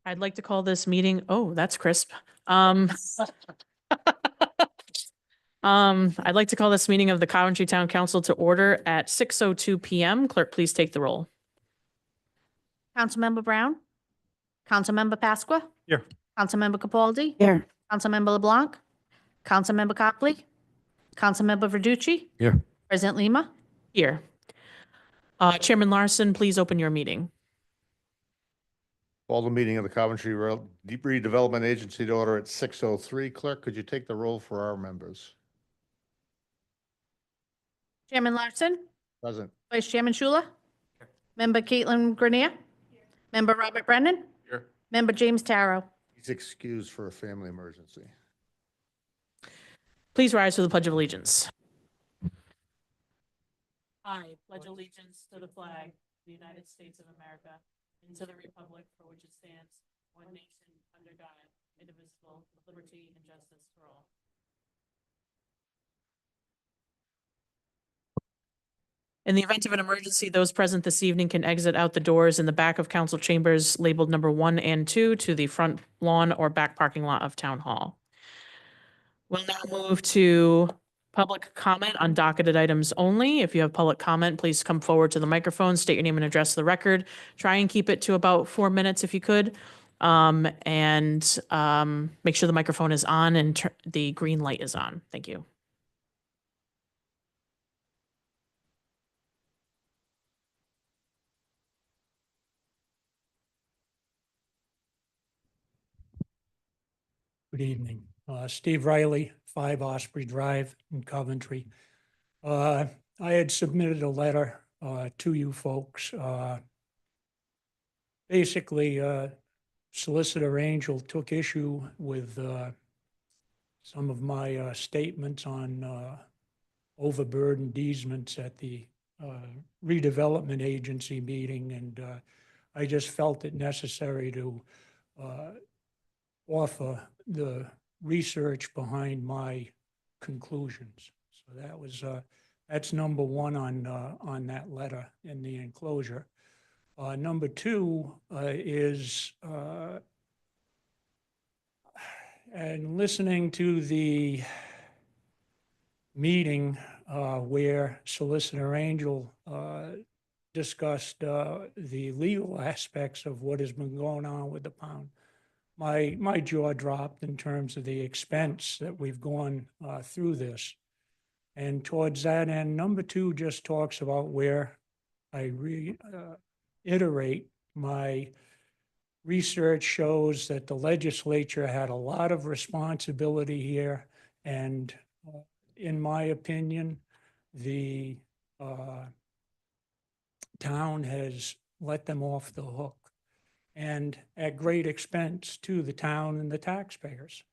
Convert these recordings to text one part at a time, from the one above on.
I'd like to call this meeting, oh, that's crisp. I'd like to call this meeting of the Coventry Town Council to order at 6:02 PM. Clerk, please take the roll. Councilmember Brown? Councilmember Pasqua? Here. Councilmember Capaldi? Here. Councilmember LeBlanc? Councilmember Copley? Councilmember Verducci? Here. President Lima? Here. Chairman Larson, please open your meeting. Call the meeting of the Coventry Redevelopment Agency to order at 6:03. Clerk, could you take the roll for our members? Chairman Larson? Present. Vice Chairman Shula? Member Caitlin Grenier? Member Robert Brennan? Here. Member James Taro? He's excused for a family emergency. Please rise for the Pledge of Allegiance. I pledge allegiance to the flag of the United States of America and to the republic for which it stands, one nation, under God, indivisible, with liberty and justice for all. In the event of an emergency, those present this evening can exit out the doors in the back of council chambers labeled number 1 and 2 to the front lawn or back parking lot of Town Hall. We'll now move to public comment on docketed items only. If you have public comment, please come forward to the microphone, state your name and address to the record. Try and keep it to about 4 minutes if you could. Make sure the microphone is on and the green light is on. Thank you. Good evening. Steve Riley, 5 Osprey Drive in Coventry. I had submitted a letter to you folks. Basically, Solicitor Angel took issue with some of my statements on overburdened easements at the redevelopment agency meeting, and I just felt it necessary to offer the research behind my conclusions. So that was that's number 1 on that letter in the enclosure. Number 2 is and listening to the meeting where Solicitor Angel discussed the legal aspects of what has been going on with the pound. My jaw dropped in terms of the expense that we've gone through this. And towards that end, number 2 just talks about where I reiterate my research shows that the legislature had a lot of responsibility here. And in my opinion, the town has let them off the hook, and at great expense to the town and the taxpayers.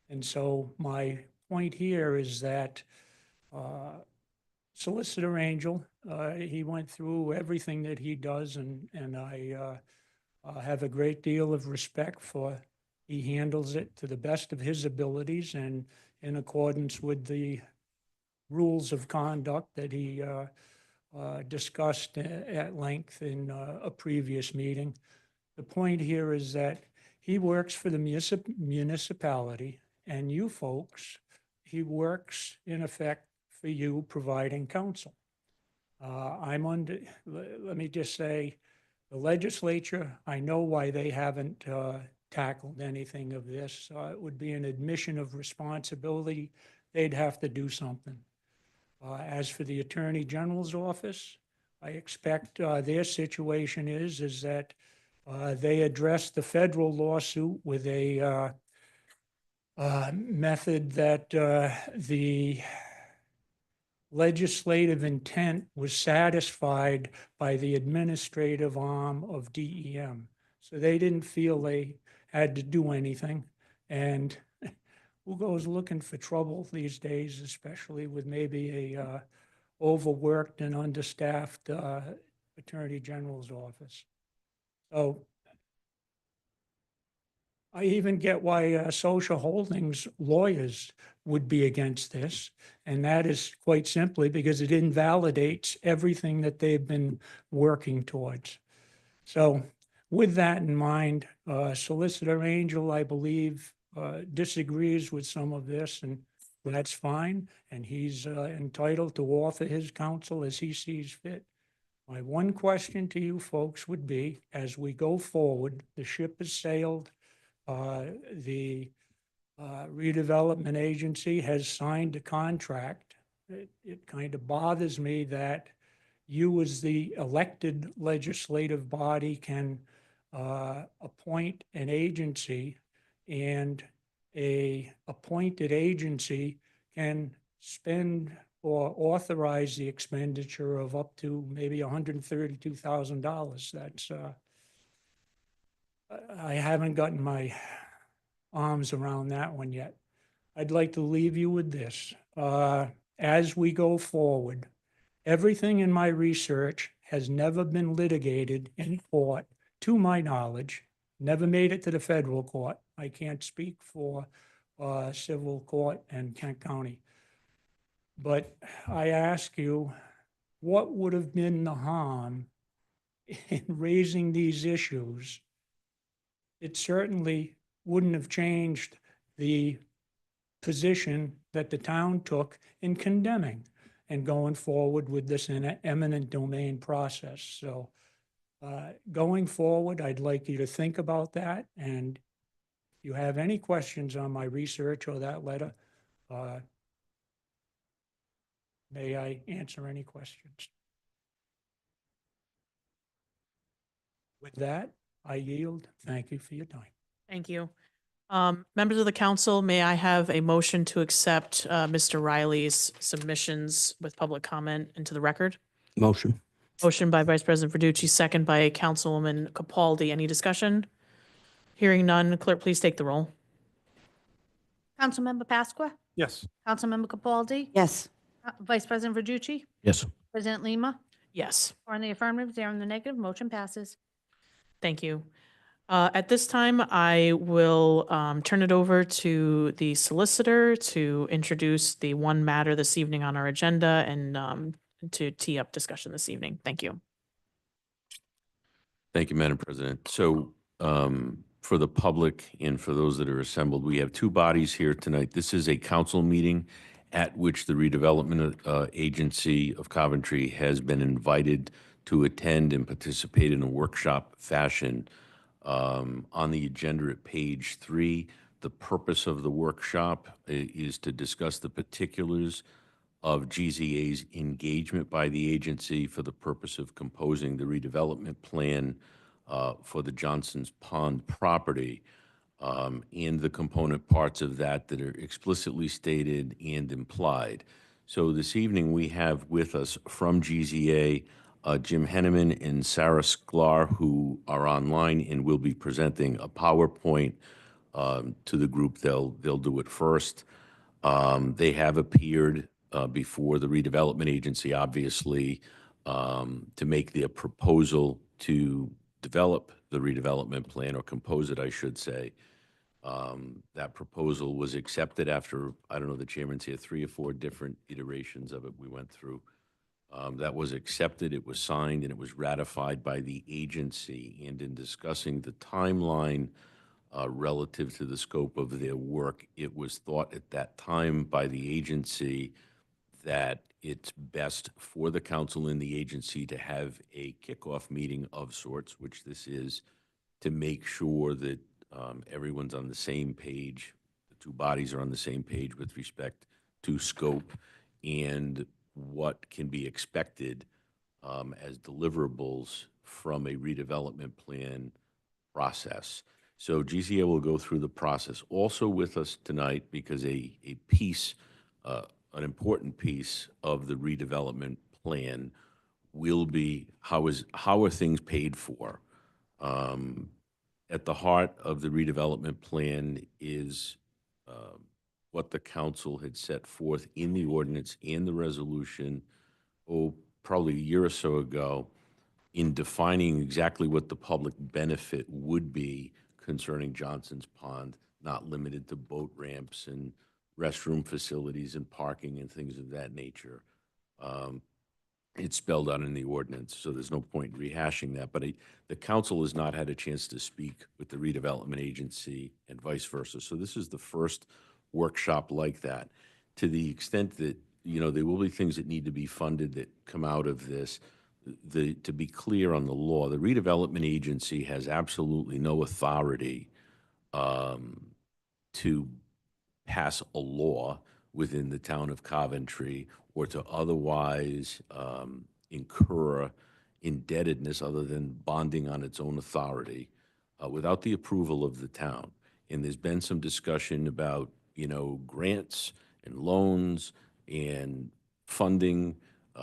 And so my point here is that Solicitor Angel, he went through everything that he does, and I have a great deal of respect for. He handles it to the best of his abilities and in accordance with the rules of conduct that he discussed at length in a previous meeting. The point here is that he works for the municipality, and you folks, he works in effect for you providing counsel. Let me just say, the legislature, I know why they haven't tackled anything of this. It would be an admission of responsibility. They'd have to do something. As for the Attorney General's office, I expect their situation is that they addressed the federal lawsuit with a method that the legislative intent was satisfied by the administrative arm of DEM. So they didn't feel they had to do anything. And who goes looking for trouble these days, especially with maybe a overworked and understaffed Attorney General's office? So I even get why social holdings lawyers would be against this. And that is quite simply because it invalidates everything that they've been working towards. So with that in mind, Solicitor Angel, I believe, disagrees with some of this, and that's fine. And he's entitled to offer his counsel as he sees fit. My one question to you folks would be, as we go forward, the ship has sailed. The redevelopment agency has signed a contract. It kind of bothers me that you, as the elected legislative body, can appoint an agency, and a appointed agency can spend or authorize the expenditure of up to maybe $132,000. That's, I haven't gotten my arms around that one yet. I'd like to leave you with this. As we go forward, everything in my research has never been litigated in court, to my knowledge, never made it to the federal court. I can't speak for civil court in Kent County. But I ask you, what would have been the harm in raising these issues? It certainly wouldn't have changed the position that the town took in condemning and going forward with this eminent domain process. So going forward, I'd like you to think about that. And if you have any questions on my research or that letter, may I answer any questions? With that, I yield. Thank you for your time. Thank you. Members of the council, may I have a motion to accept Mr. Riley's submissions with public comment into the record? Motion. Motion by Vice President Verducci, second by Councilwoman Capaldi. Any discussion? Hearing none, clerk, please take the roll. Councilmember Pasqua? Yes. Councilmember Capaldi? Yes. Vice President Verducci? Yes. President Lima? Yes, Four in the affirmative, zero in the negative, motion passes. thank you. At this time, I will turn it over to the solicitor to introduce the one matter this evening on our agenda and to tee up discussion this evening. Thank you. Thank you, Madam President. So for the public and for those that are assembled, we have two bodies here tonight. This is a council meeting at which the Redevelopment Agency of Coventry has been invited to attend and participate in a workshop fashion. On the agenda at page 3, the purpose of the workshop is to discuss the particulars of GZA's engagement by the agency for the purpose of composing the redevelopment plan for the Johnson's Pond property, and the component parts of that that are explicitly stated and implied. So this evening, we have with us from GZA Jim Henneman and Sarah Sklar, who are online and will be presenting a PowerPoint to the group. They'll do it first. They have appeared before the redevelopment agency, obviously, to make their proposal to develop the redevelopment plan, or compose it, I should say. That proposal was accepted after, I don't know, the chairman's here, 3 or 4 different iterations of it we went through. That was accepted, it was signed, and it was ratified by the agency. And in discussing the timeline relative to the scope of their work, it was thought at that time by the agency that it's best for the council and the agency to have a kickoff meeting of sorts, which this is, to make sure that everyone's on the same page, the two bodies are on the same page with respect to scope and what can be expected as deliverables from a redevelopment plan process. So GZA will go through the process. Also with us tonight, because a piece, an important piece of the redevelopment plan will be how are things paid for. At the heart of the redevelopment plan is what the council had set forth in the ordinance and the resolution, probably a year or so ago, in defining exactly what the public benefit would be concerning Johnson's Pond, not limited to boat ramps and restroom facilities and parking and things of that nature. It's spelled out in the ordinance, so there's no point in rehashing that. But the council has not had a chance to speak with the redevelopment agency and vice versa. So this is the first workshop like that. To the extent that, you know, there will be things that need to be funded that come out of this. To be clear on the law, the redevelopment agency has absolutely no authority to pass a law within the town of Coventry or to otherwise incur indebtedness other than bonding on its own authority without the approval of the town. And there's been some discussion about, you know, grants and loans and funding,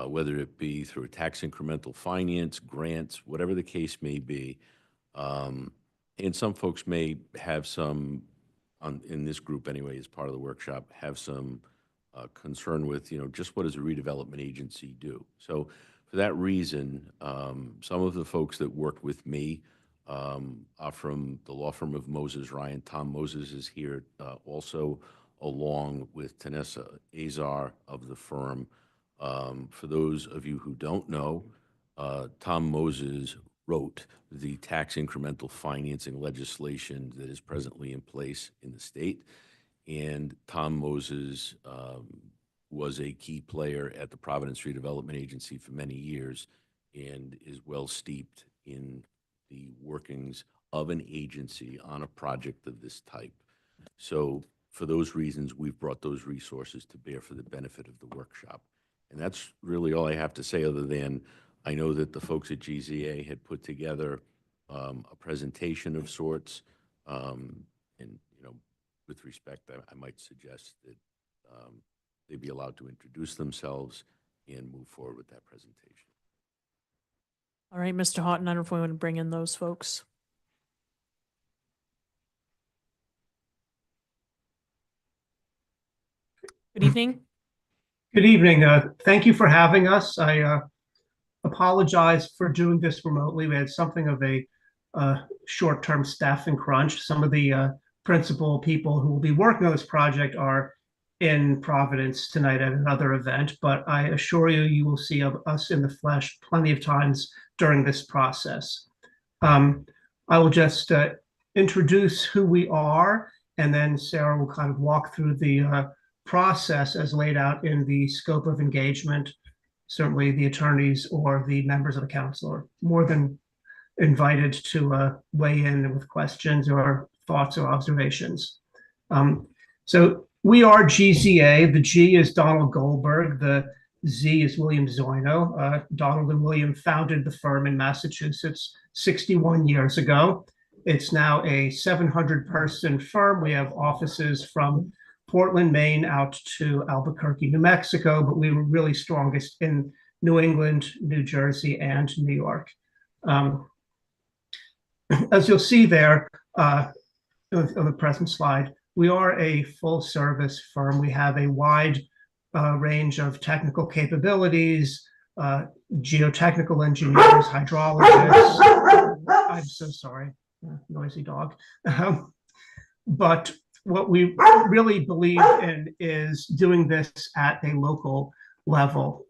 whether it be through tax incremental finance, grants, whatever the case may be. And some folks may have some, in this group anyway, as part of the workshop, have some concern with, you know, just what does a redevelopment agency do? So for that reason, some of the folks that worked with me are from the law firm of Moses Ryan. Tom Moses is here also, along with Tanessa Azar of the firm. For those of you who don't know, Tom Moses wrote the tax incremental financing legislation that is presently in place in the state. And Tom Moses was a key player at the Providence Redevelopment Agency for many years and is well steeped in the workings of an agency on a project of this type. So for those reasons, we've brought those resources to bear for the benefit of the workshop. And that's really all I have to say, other than I know that the folks at GZA had put together a presentation of sorts. And, you know, with respect, I might suggest that they be allowed to introduce themselves and move forward with that presentation. All right, Mr. Houghton, I don't know if we want to bring in those folks. Good evening. Good evening. Thank you for having us. I apologize for doing this remotely. We had something of a short-term staffing crunch. Some of the principal people who will be working on this project are in Providence tonight at another event, but I assure you, you will see us in the flesh plenty of times during this process. I will just introduce who we are, and then Sarah will kind of walk through the process as laid out in the scope of engagement. Certainly the attorneys or the members of the council are more than invited to weigh in with questions or thoughts or observations. So we are GZA. The G is Donald Goldberg. The Z is William Zoino. Donald and William founded the firm in Massachusetts 61 years ago. It's now a 700-person firm. We have offices from Portland, Maine, out to Albuquerque, New Mexico, but we were really strongest in New England, New Jersey, and New York. As you'll see there on the present slide, we are a full-service firm. We have a wide range of technical capabilities, geotechnical engineers, hydrologists. I'm so sorry, noisy dog. But what we really believe in is doing this at a local level.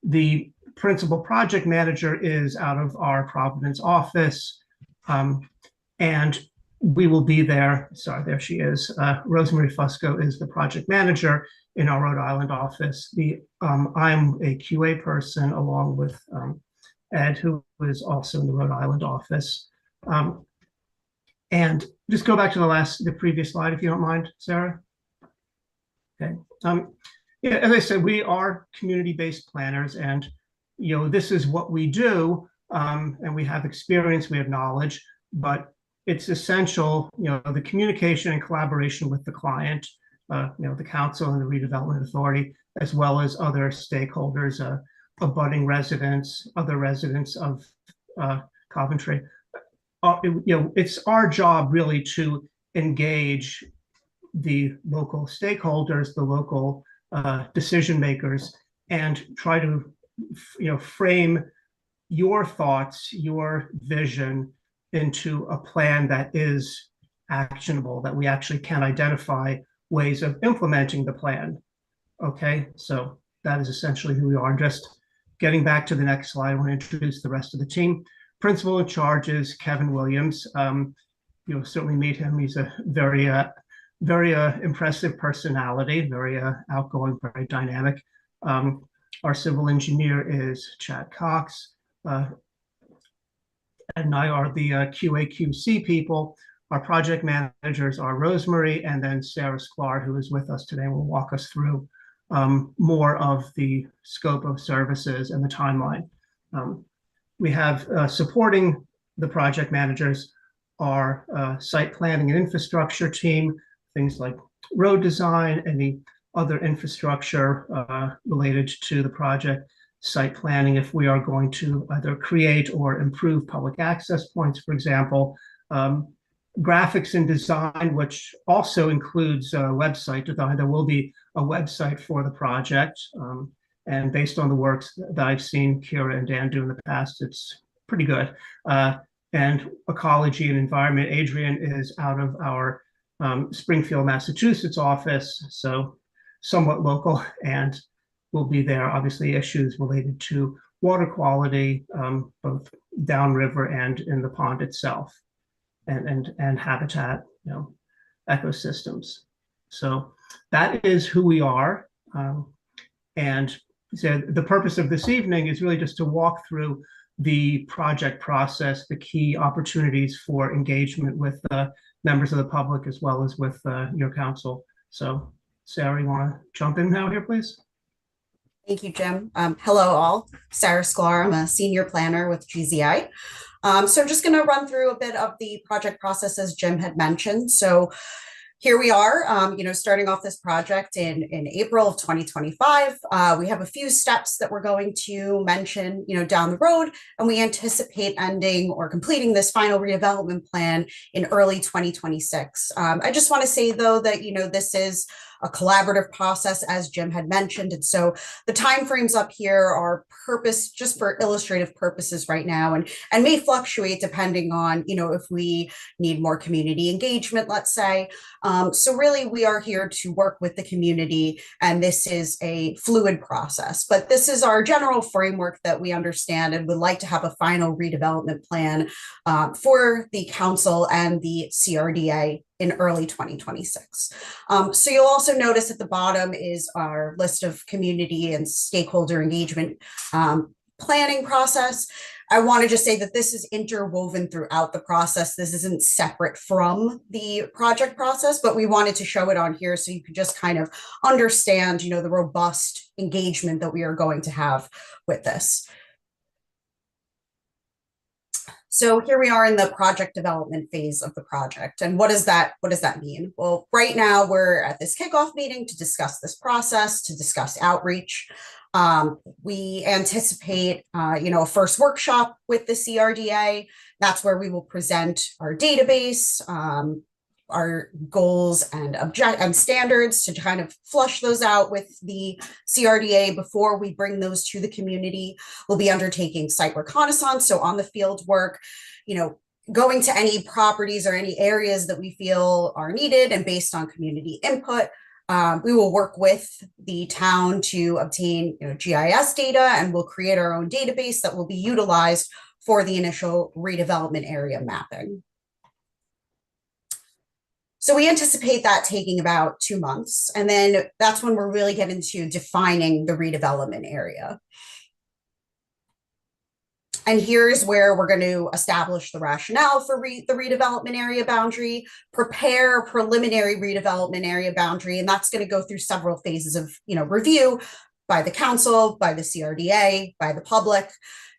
The principal project manager is out of our Providence office, and we will be there. Sorry, there she is. Rosemary Fusco is the project manager in our Rhode Island office. I'm a QA person along with Ed, who is also in the Rhode Island office. And just go back to the previous slide, if you don't mind, Sarah. Okay. Yeah, as I said, we are community-based planners, and you know, this is what we do, and we have experience, we have knowledge, but it's essential, you know, the communication and collaboration with the client, you know, the council and the redevelopment authority, as well as other stakeholders, abutting residents, other residents of Coventry. You know, it's our job really to engage the local stakeholders, the local decision makers, and try to, you know, frame your thoughts, your vision into a plan that is actionable, that we actually can identify ways of implementing the plan. Okay, so that is essentially who we are. Just Getting back to the next slide, I want to introduce the rest of the team. Principal in charge is Kevin Williams. You'll certainly meet him. He's a very impressive personality, very outgoing, very dynamic. Our civil engineer is Chad Cox. And I are the QA/QC people. Our project managers are Rosemary and then Sarah Sklar, who is with us today, will walk us through more of the scope of services and the timeline. We have supporting the project managers our site planning and infrastructure team, things like road design, any other infrastructure related to the project, site planning if we are going to either create or improve public access points, for example, graphics and design, which also includes website design. There will be a website for the project. And based on the works that I've seen Kira and Dan do in the past, it's pretty good. And ecology and environment, Adrian is out of our Springfield, Massachusetts office, so somewhat local, and will be there. Obviously, issues related to water quality, both downriver and in the pond itself, and habitat, ecosystems. So that is who we are. And so the purpose of this evening is really just to walk through the project process, the key opportunities for engagement with members of the public as well as with your council. So Sarah, you want to jump in now here, please? Thank you, Jim. Hello, all. Sarah Sklar. I'm a senior planner with GZI. So I'm just going to run through a bit of the project process as Jim had mentioned. So here we are, starting off this project in April of 2025. We have a few steps that we're going to mention, down the road, and we anticipate ending or completing this final redevelopment plan in early 2026. I just want to say, though, that, this is a collaborative process, as Jim had mentioned. And so the timeframes up here are just for illustrative purposes right now, and may fluctuate depending on, if we need more community engagement, let's say. So really, we are here to work with the community, and this is a fluid process. But this is our general framework that we understand and would like to have a final redevelopment plan for the council and the CRDA in early 2026. So you'll also notice at the bottom is our list of community and stakeholder engagement planning process. I want to just say that this is interwoven throughout the process. This isn't separate from the project process, but we wanted to show it on here so you could just kind of understand, the robust engagement that we are going to have with this. So here we are in the project development phase of the project. And what does that mean? Well, right now we're at this kickoff meeting to discuss this process, to discuss outreach. We anticipate, a first workshop with the CRDA. That's where we will present our database, our goals and standards to kind of flush those out with the CRDA before we bring those to the community. We'll be undertaking site reconnaissance, so on the field work, going to any properties or any areas that we feel are needed, and based on community input, we will work with the town to obtain GIS data, and we'll create our own database that will be utilized for the initial redevelopment area mapping. So we anticipate that taking about 2 months, and then that's when we're really getting into defining the redevelopment area. And here's where we're going to establish the rationale for the redevelopment area boundary, prepare a preliminary redevelopment area boundary, and that's going to go through several phases of review by the council, by the CRDA, by the public.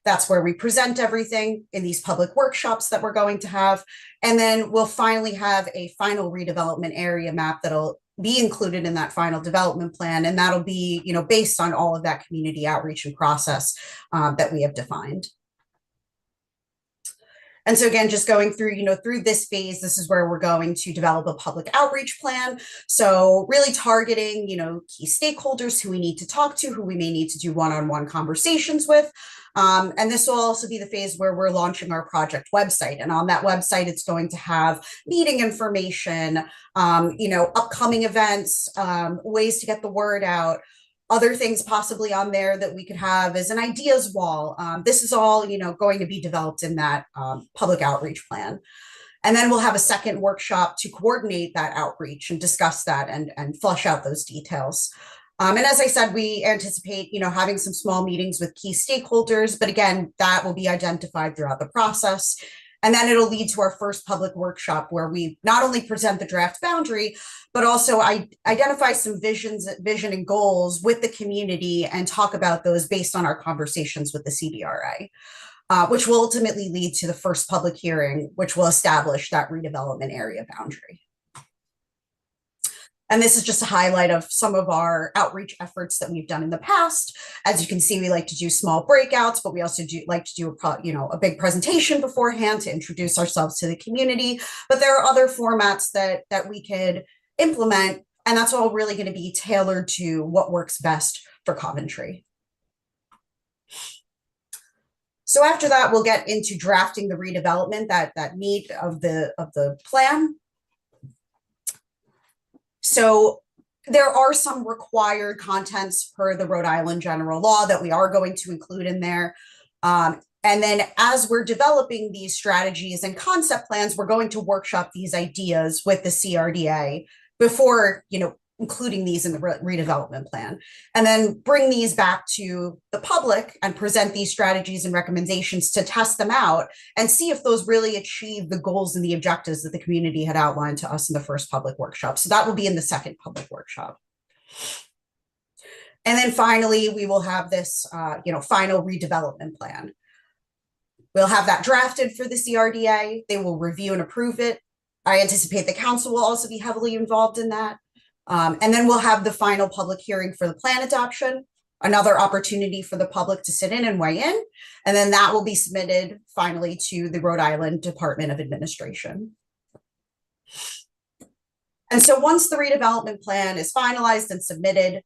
That's where we present everything in these public workshops that we're going to have. And then we'll finally have a final redevelopment area map that'll be included in that final development plan. And that'll be, based on all of that community outreach and process that we have defined. And so again, just going through, through this phase, this is where we're going to develop a public outreach plan. So really targeting, key stakeholders who we need to talk to, who we may need to do one-on-one conversations with. And this will also be the phase where we're launching our project website. And on that website, it's going to have meeting information, upcoming events, ways to get the word out, Other things possibly on there that we could have is an ideas wall. This is all, going to be developed in that public outreach plan. And then we'll have a second workshop to coordinate that outreach and discuss that and flush out those details. And as I said, we anticipate, having some small meetings with key stakeholders, but again, that will be identified throughout the process. And then it'll lead to our first public workshop where we not only present the draft boundary, but also identify some vision and goals with the community and talk about those based on our conversations with the CBRA, which will ultimately lead to the first public hearing, which will establish that redevelopment area boundary. And this is just a highlight of some of our outreach efforts that we've done in the past. As you can see, we like to do small breakouts, but we also like to do a big presentation beforehand to introduce ourselves to the community. But there are other formats that we could implement, and that's all really going to be tailored to what works best for Coventry. So after that, we'll get into drafting the redevelopment, that meat of the plan. So there are some required contents per the Rhode Island general law that we are going to include in there. And then as we're developing these strategies and concept plans, we're going to workshop these ideas with the CRDA before, including these in the redevelopment plan, and then bring these back to the public and present these strategies and recommendations to test them out and see if those really achieve the goals and the objectives that the community had outlined to us in the first public workshop. So that will be in the second public workshop. And then finally, we will have this, final redevelopment plan. We'll have that drafted for the CRDA. They will review and approve it. I anticipate the council will also be heavily involved in that. And then we'll have the final public hearing for the plan adoption, another opportunity for the public to sit in and weigh in. And then that will be submitted finally to the Rhode Island Department of Administration. And so once the redevelopment plan is finalized and submitted,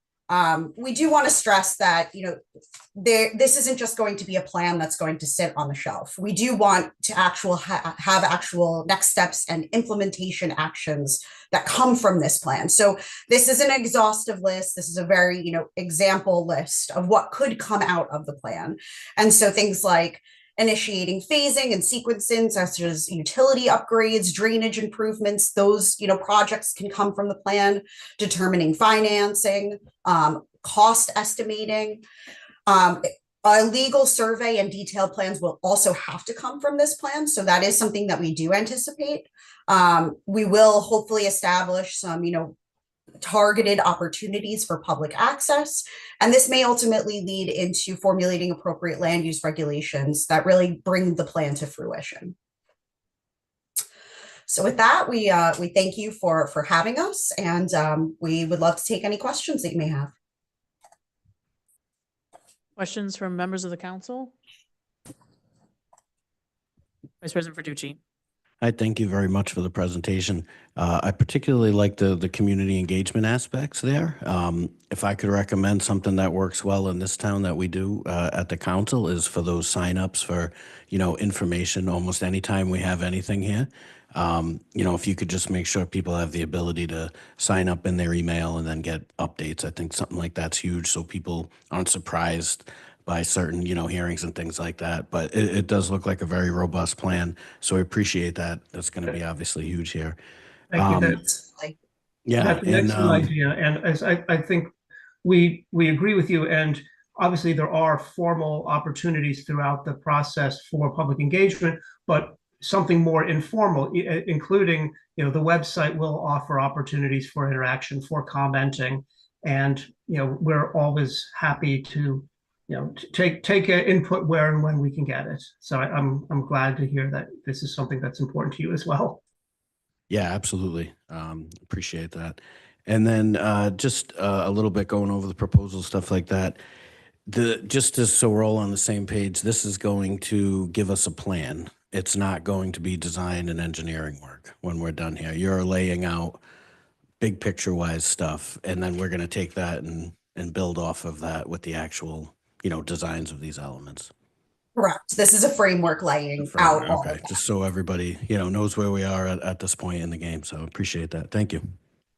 we do want to stress that, this isn't just going to be a plan that's going to sit on the shelf. We do want to have actual next steps and implementation actions that come from this plan. So this is an exhaustive list. This is a very, example list of what could come out of the plan. And so things like initiating phasing and sequencing, such as utility upgrades, drainage improvements, those, projects can come from the plan, determining financing, cost estimating. A legal survey and detailed plans will also have to come from this plan. So that is something that we do anticipate. We will hopefully establish some, targeted opportunities for public access. And this may ultimately lead into formulating appropriate land use regulations that really bring the plan to fruition. So with that, we thank you for having us, and we would love to take any questions that you may have. Questions from members of the council? Vice President Verducci. I thank you very much for the presentation. I particularly like the community engagement aspects there. If I could recommend something that works well in this town that we do at the council is for those signups for, information almost anytime we have anything here. If you could just make sure people have the ability to sign up in their email and then get updates, I think something like that's huge so people aren't surprised by certain, hearings and things like that. But it does look like a very robust plan. So I appreciate that. That's going to be obviously huge here. Thank you. Yeah. That's an excellent idea. And as I think we agree with you. And obviously there are formal opportunities throughout the process for public engagement, but something more informal, including, the website will offer opportunities for interaction, for commenting. And, we're always happy to take input where and when we can get it. So I'm glad to hear that this is something that's important to you as well. Yeah, absolutely. Appreciate that. And then just a little bit going over the proposal, stuff like that. So we're all on the same page, this is going to give us a plan. It's not going to be design and engineering work when we're done here. You're laying out big picture wise stuff, and then we're going to take that and build off of that with the actual designs of these elements. Correct. This is a framework laying out. Okay, just so everybody, knows where we are at this point in the game. So appreciate that. Thank you.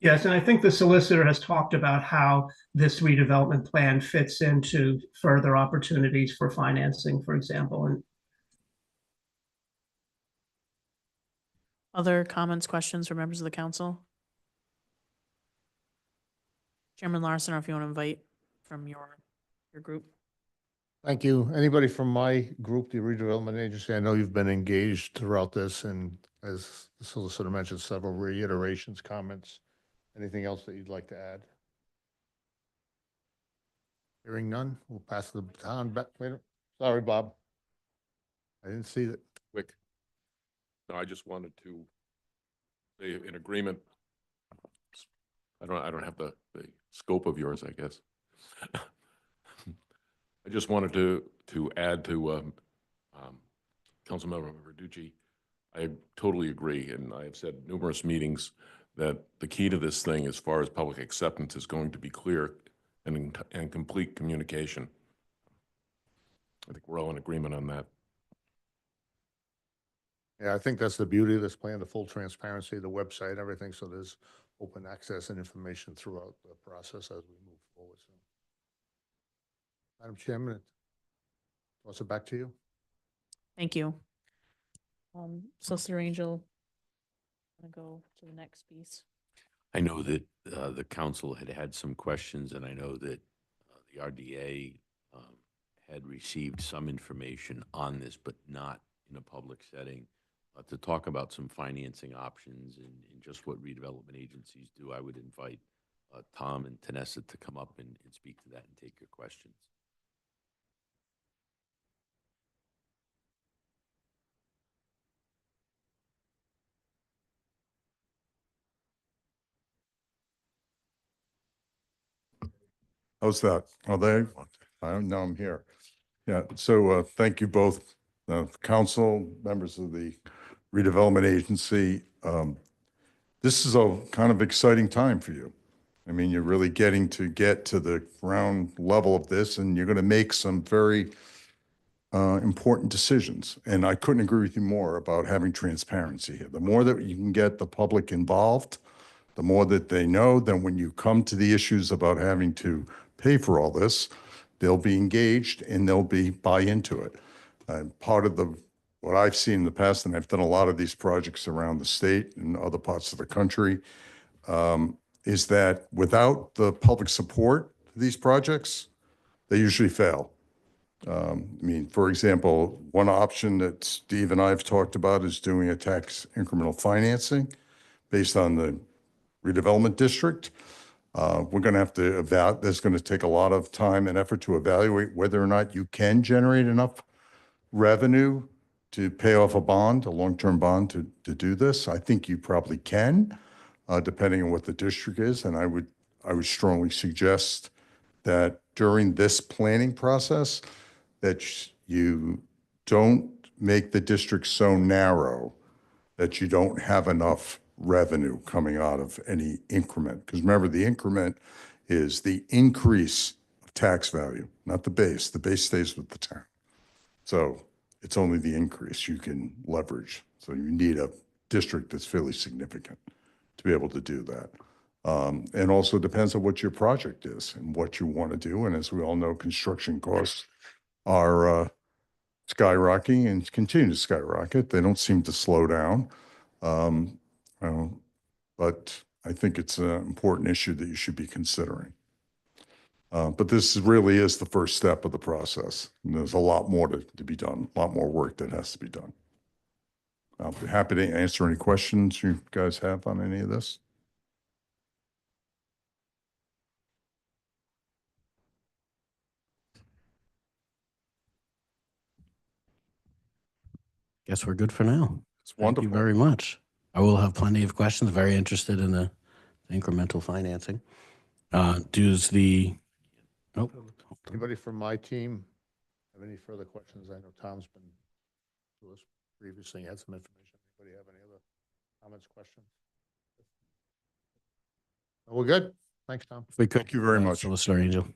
Yes, and I think the solicitor has talked about how this redevelopment plan fits into further opportunities for financing, for example. And Other comments, questions from members of the council? Chairman Larson, or if you want to invite from your group. Thank you. Anybody from my group, the redevelopment agency? I know you've been engaged throughout this, and as the solicitor mentioned, several reiterations, comments. Anything else that you'd like to add? Hearing none, we'll pass the baton back. Wait, sorry, Bob. I didn't see that. Quick. No, I just wanted to say in agreement. I don't have the scope of yours, I guess. I just wanted to add to Councilmember Verducci. I totally agree, and I have said numerous meetings that the key to this thing, as far as public acceptance, is going to be clear and complete communication. I think we're all in agreement on that. Yeah, I think that's the beauty of this plan, the full transparency, the website, everything. So there's open access and information throughout the process as we move forward. So, Madam Chairman, toss it back to you. Thank you. Solicitor Angel, want to go to the next piece? I know that the council had some questions, and I know that the RDA had received some information on this, but not in a public setting. To talk about some financing options and just what redevelopment agencies do, I would invite Tom and Tanessa to come up and speak to that and take your questions. How's that? Are they? I don't know. I'm here. Yeah. So thank you both, council members of the redevelopment agency. This is a kind of exciting time for you. I mean, you're really getting to get to the ground level of this, and you're going to make some very important decisions. And I couldn't agree with you more about having transparency here. The more that you can get the public involved, the more that they know, then when you come to the issues about having to pay for all this, they'll be engaged and they'll buy into it. Part of what I've seen in the past, and I've done a lot of these projects around the state and other parts of the country, is that without the public support to these projects, they usually fail. I mean, for example, one option that Steve and I have talked about is doing a tax incremental financing based on the redevelopment district. We're going to have to there's going to take a lot of time and effort to evaluate whether or not you can generate enough revenue to pay off a bond, a long-term bond to do this. I think you probably can, depending on what the district is. And I would strongly suggest that during this planning process, that you don't make the district so narrow that you don't have enough revenue coming out of any increment. Because remember, the increment is the increase of tax value, not the base. The base stays with the town. So it's only the increase you can leverage. So you need a district that's fairly significant to be able to do that. And also depends on what your project is and what you want to do. And as we all know, construction costs are skyrocketing and continue to skyrocket. They don't seem to slow down. But I think it's an important issue that you should be considering. But this really is the first step of the process. And there's a lot more to be done, a lot more work that has to be done. I'll be happy to answer any questions you guys have on any of this. Guess we're good for now. It's Thank you wonderful. very much. I will have plenty of questions. Very interested in the incremental financing. Does the, nope. Anybody from my team have any further questions? I know Tom's been to us previously, had some information. Anybody have any other comments, questions? We're good. Thanks, Tom. Thank you very much. Solicitor Angel.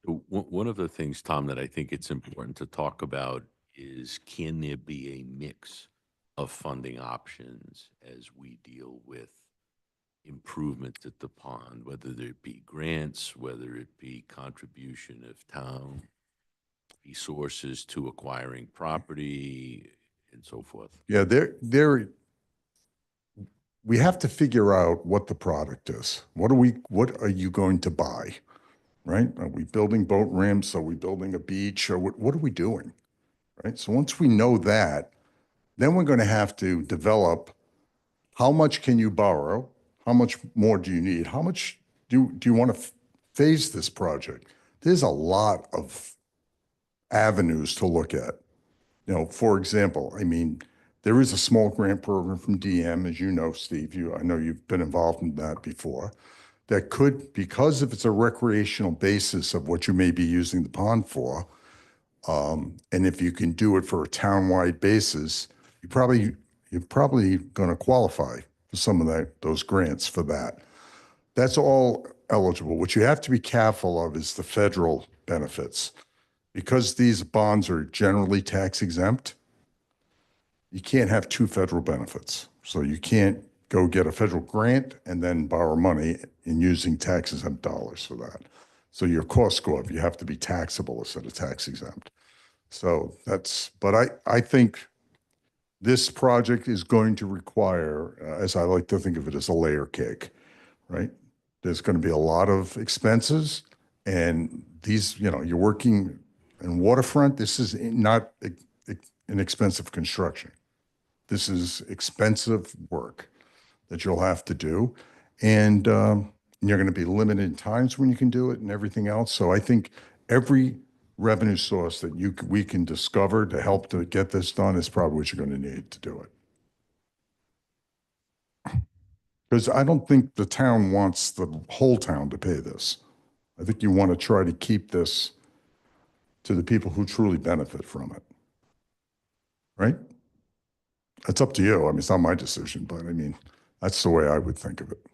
So one of the things, Tom, that I think it's important to talk about is, can there be a mix of funding options as we deal with, improvements at the pond, whether there be grants, whether it be contribution of town resources to acquiring property and so forth. Yeah, we have to figure out what the product is. What are you going to buy? Right? Are we building boat ramps? Are we building a beach? Or what are we doing? Right? So once we know that, then we're going to have to develop how much can you borrow? How much more do you need? How much do you want to phase this project? There's a lot of avenues to look at. You know, for example, I mean, there is a small grant program from DM, as you know, Steve, I know you've been involved in that before, that could, because if it's a recreational basis of what you may be using the pond for, and if you can do it for a townwide basis, you're probably going to qualify for some of those grants for that. That's all eligible. What you have to be careful of is the federal benefits. Because these bonds are generally tax exempt, you can't have two federal benefits. So you can't go get a federal grant and then borrow money in using tax exempt dollars for that. So your costs go up. You have to be taxable instead of tax exempt. So but I think this project is going to require, as I like to think of it, as a layer cake, right? There's going to be a lot of expenses, and these, you're working in waterfront. This is not an expensive construction. This is expensive work that you'll have to do. And you're going to be limited in times when you can do it and everything else. So I think every revenue source that we can discover to help to get this done is probably what you're going to need to do it. Because I don't think the town wants the whole town to pay this. I think you want to try to keep this to the people who truly benefit from it. Right? It's up to you. I mean, it's not my decision, but I mean, that's the way I would think of it.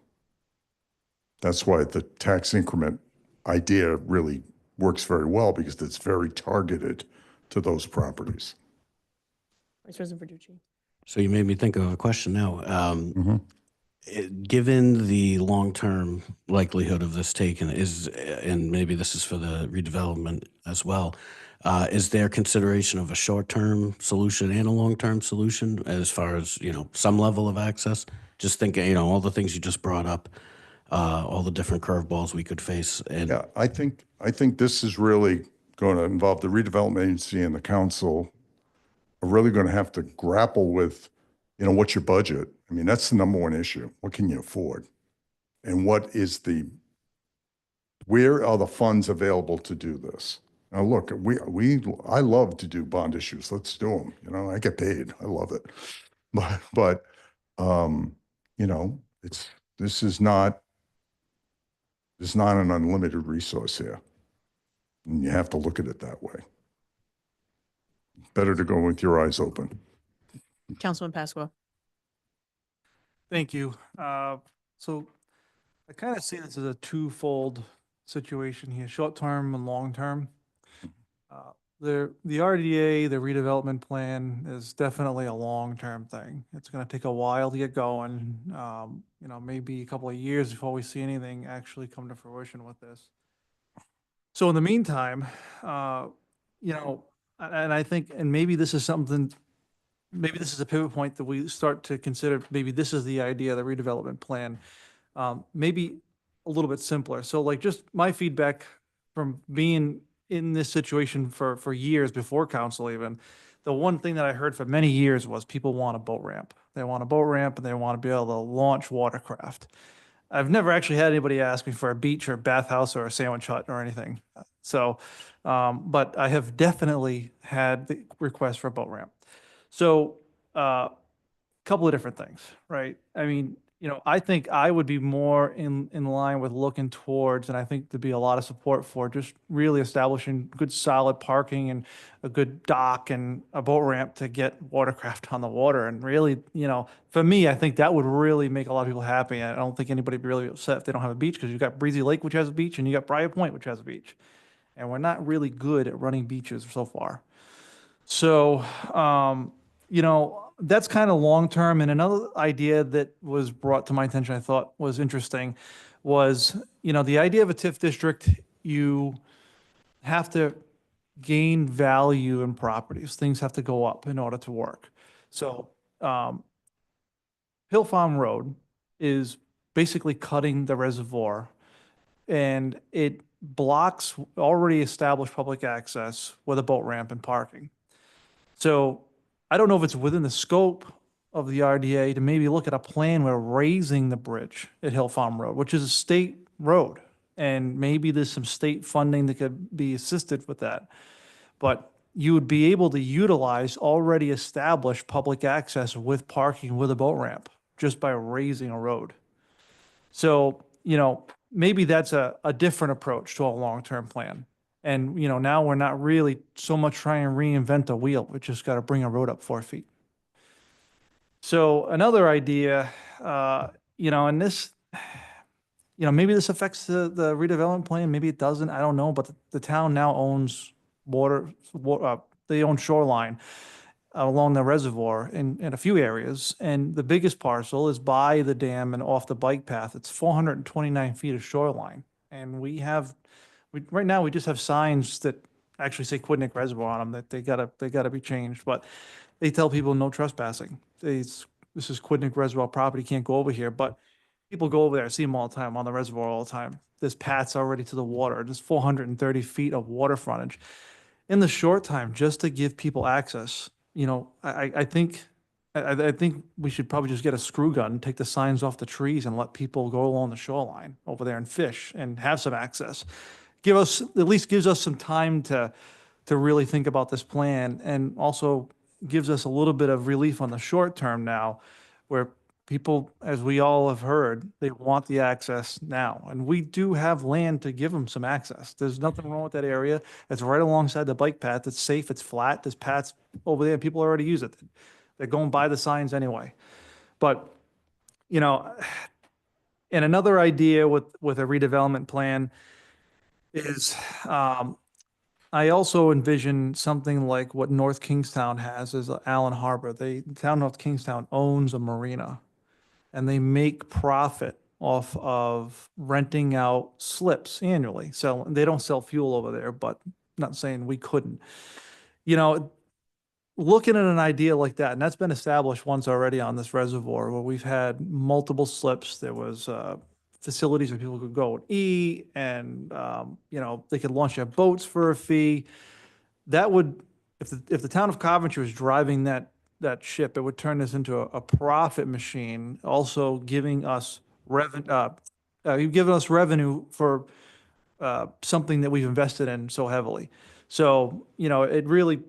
That's why the tax increment idea really works very well, because it's very targeted to those properties. Vice President Verducci. So you made me think of a question now. Given the long-term likelihood of this taken and maybe this is for the redevelopment as well, is there consideration of a short-term solution and a long-term solution as far as, some level of access? Just thinking, all the things you just brought up, all the different curveballs we could face. And Yeah, I think this is really going to involve the redevelopment agency and the council are really going to have to grapple with, what's your budget? I mean, that's the number one issue. What can you afford? And where are the funds available to do this? Now, look, I love to do bond issues. Let's do them. I get paid. I love it. But this is not an unlimited resource here. And you have to look at it that way. Better to go with your eyes open. Councilman Pasqua. Thank you. So I kind of see this as a twofold situation here, short-term and long-term. The RDA, the redevelopment plan, is definitely a long-term thing. It's going to take a while to get going. Maybe a couple of years before we see anything actually come to fruition with this. So in the meantime, and I think, and maybe this is something, maybe this is a pivot point that we start to consider, maybe this is the idea, the redevelopment plan, maybe a little bit simpler. So like just my feedback from being in this situation for years before council even, the one thing that I heard for many years was people want a boat ramp. They want a boat ramp and they want to be able to launch watercraft. I've never actually had anybody ask me for a beach or a bathhouse or a sandwich hut or anything. So, but I have definitely had the request for a boat ramp. So, couple of different things, right? I mean, I think I would be more in line with looking towards, and I think there'd be a lot of support for just really establishing good solid parking and a good dock and a boat ramp to get watercraft on the water. And really, for me, I think that would really make a lot of people happy. I don't think anybody would be really upset if they don't have a beach, because you've got Breezy Lake, which has a beach, and you got Briar Point, which has a beach. And we're not really good at running beaches so far. So, that's kind of long-term. And another idea that was brought to my attention, I thought was interesting, was, the idea of a TIF district, you have to gain value in properties. Things have to go up in order to work. So, Hill Farm Road is basically cutting the reservoir, and it blocks already established public access with a boat ramp and parking. So I don't know if it's within the scope of the RDA to maybe look at a plan where raising the bridge at Hill Farm Road, which is a state road, and maybe there's some state funding that could be assisted with that. But you would be able to utilize already established public access with parking with a boat ramp just by raising a road. So, maybe that's a different approach to a long-term plan. And, now we're not really so much trying to reinvent the wheel. We just got to bring a road up 4 feet. So another idea, and this, maybe this affects the redevelopment plan, maybe it doesn't, I don't know, but the town now owns they own shoreline along the reservoir in a few areas. And the biggest parcel is by the dam and off the bike path. It's 429 feet of shoreline. And right now we just have signs that actually say Quidnick Reservoir on them, that they gotta be changed. But they tell people no trespassing. This is Quidnick Reservoir property, can't go over here. But people go over there, I see them all the time on the reservoir all the time. There's paths already to the water. There's 430 feet of water frontage. In the short time, just to give people access, I think we should probably just get a screw gun and take the signs off the trees and let people go along the shoreline over there and fish and have some access. At least gives us some time to really think about this plan, and also gives us a little bit of relief on the short term now, where people, as we all have heard, they want the access now. And we do have land to give them some access. There's nothing wrong with that area. It's right alongside the bike path. It's safe, it's flat, there's paths over there, and people already use it. They're going by the signs anyway. But, and another idea with a redevelopment plan is, I also envision something like what North Kingstown has, is Allen Harbor. The town of North Kingstown owns a marina, and they make profit off of renting out slips annually. So they don't sell fuel over there, but not saying we couldn't. Looking at an idea like that, and that's been established once already on this reservoir, where we've had multiple slips. There was facilities where people could go and eat, and they could launch their boats for a fee. That would, if the town of Coventry was driving that ship, it would turn this into a profit machine, also giving us revenue for something that we've invested in so heavily. So, it really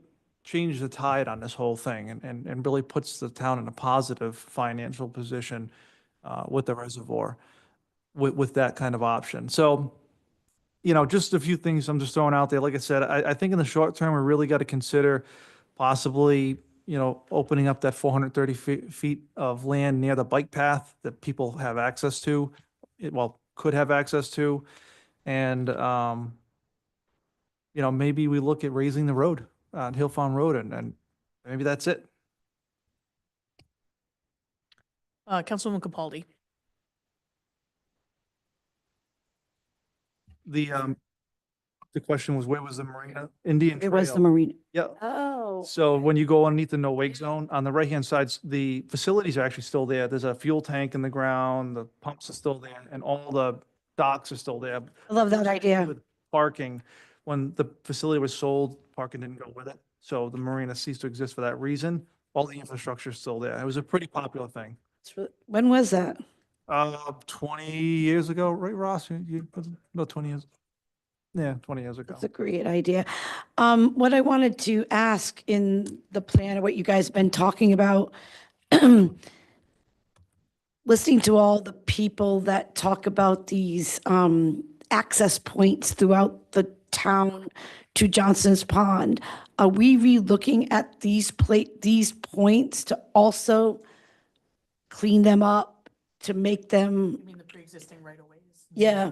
changed the tide on this whole thing, and really puts the town in a positive financial position with the reservoir, with that kind of option. So, just a few things I'm just throwing out there. Like I said, I think in the short term, we really got to consider possibly, opening up that 430 feet of land near the bike path that people have access to, could have access to. And, maybe we look at raising the road on Hill Farm Road, and maybe that's it. Councilwoman Capaldi. The question was, where was the marina? Indian It was the Trail. marina. Yeah. Oh. So when you go underneath the no wake zone, on the right-hand side, the facilities are actually still there. There's a fuel tank in the ground, the pumps are still there, and all the docks are still there. I love that idea. With parking, when the facility was sold, parking didn't go with it. So the marina ceased to exist for that reason. All the infrastructure is still there. It was a pretty popular thing. When was that? 20 years ago, right, Ross? About 20 years. Yeah, 20 years ago. That's a great idea. What I wanted to ask in the plan, what you guys have been talking about, listening to all the people that talk about these access points throughout the town to Johnson's Pond, are we re-looking at these points to also clean them up, to make them? You mean the pre-existing right-of-ways? Yeah.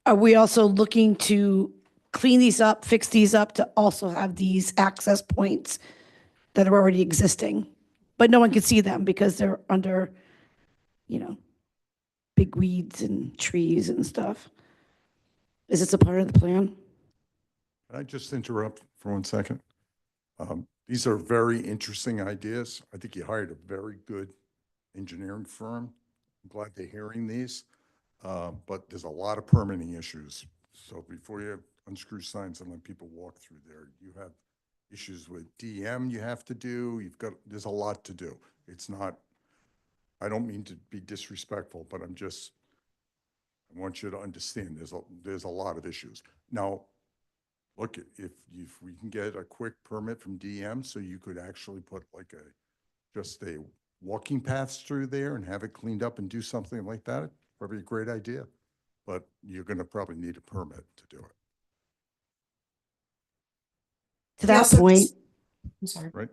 Are we also looking to clean these up, fix these up, to also have these access points that are already existing, but no one can see them because they're under, big weeds and trees and stuff. Is this a part of the plan? Can I just interrupt for 1 second? These are very interesting ideas. I think you hired a very good engineering firm. I'm glad they're hearing these. But there's a lot of permitting issues. So before you unscrew signs and let people walk through there, you have issues with DM you have to do. There's a lot to do. It's not, I don't mean to be disrespectful, but I want you to understand there's a lot of issues. Now, look, if we can get a quick permit from DM, so you could actually put like just a walking paths through there and have it cleaned up and do something like that, probably a great idea. But you're going to probably need a permit to do it, To We that also point, just- I'm sorry. right?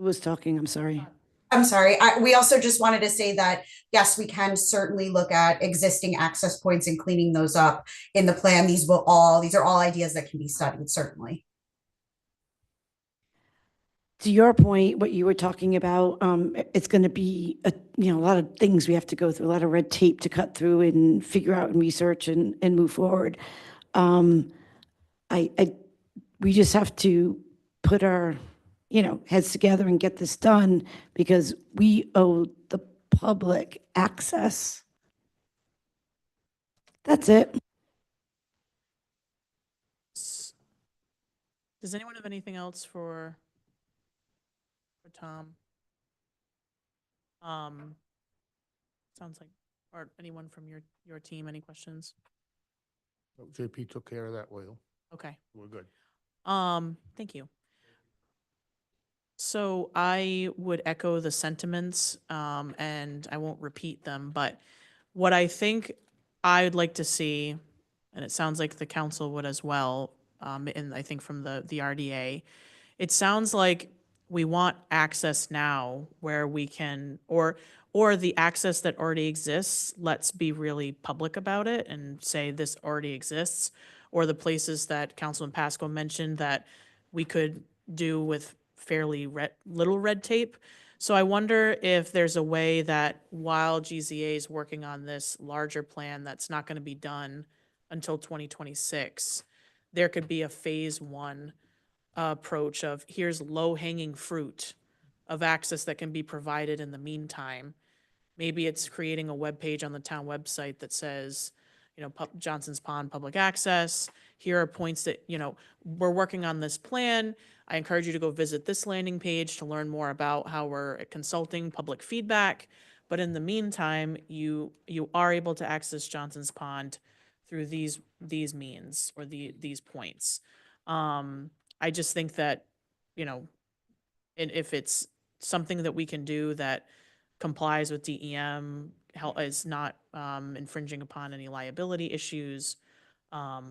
who was talking? I'm sorry. I'm sorry. We also just wanted to say that, yes, we can certainly look at existing access points and cleaning those up in the plan. These are all ideas that can be studied, certainly. To your point, what you were talking about, it's going to be a lot of things we have to go through, a lot of red tape to cut through and figure out and research and move forward. We just have to put our, heads together and get this done because we owe the public access. That's it. Does anyone have anything else for Tom? Sounds like, or anyone from your team, any questions? JP took care of that, Will. Okay. We're good. Thank you. So I would echo the sentiments, and I won't repeat them, but what I think I would like to see, and it sounds like the council would as well, and I think from the RDA, it sounds like we want access now where we can, or the access that already exists, let's be really public about it and say this already exists, or the places that Councilman Pasco mentioned that we could do with fairly little red tape. So I wonder if there's a way that while GZA is working on this larger plan that's not going to be done until 2026, there could be a phase one approach of here's low-hanging fruit of access that can be provided in the meantime. Maybe it's creating a web page on the town website that says, Johnson's Pond public access. Here are points that, we're working on this plan. I encourage you to go visit this landing page to learn more about how we're consulting public feedback. But in the meantime, you are able to access Johnson's Pond through these means or these points. I just think that, and if it's something that we can do that complies with DEM, is not infringing upon any liability issues,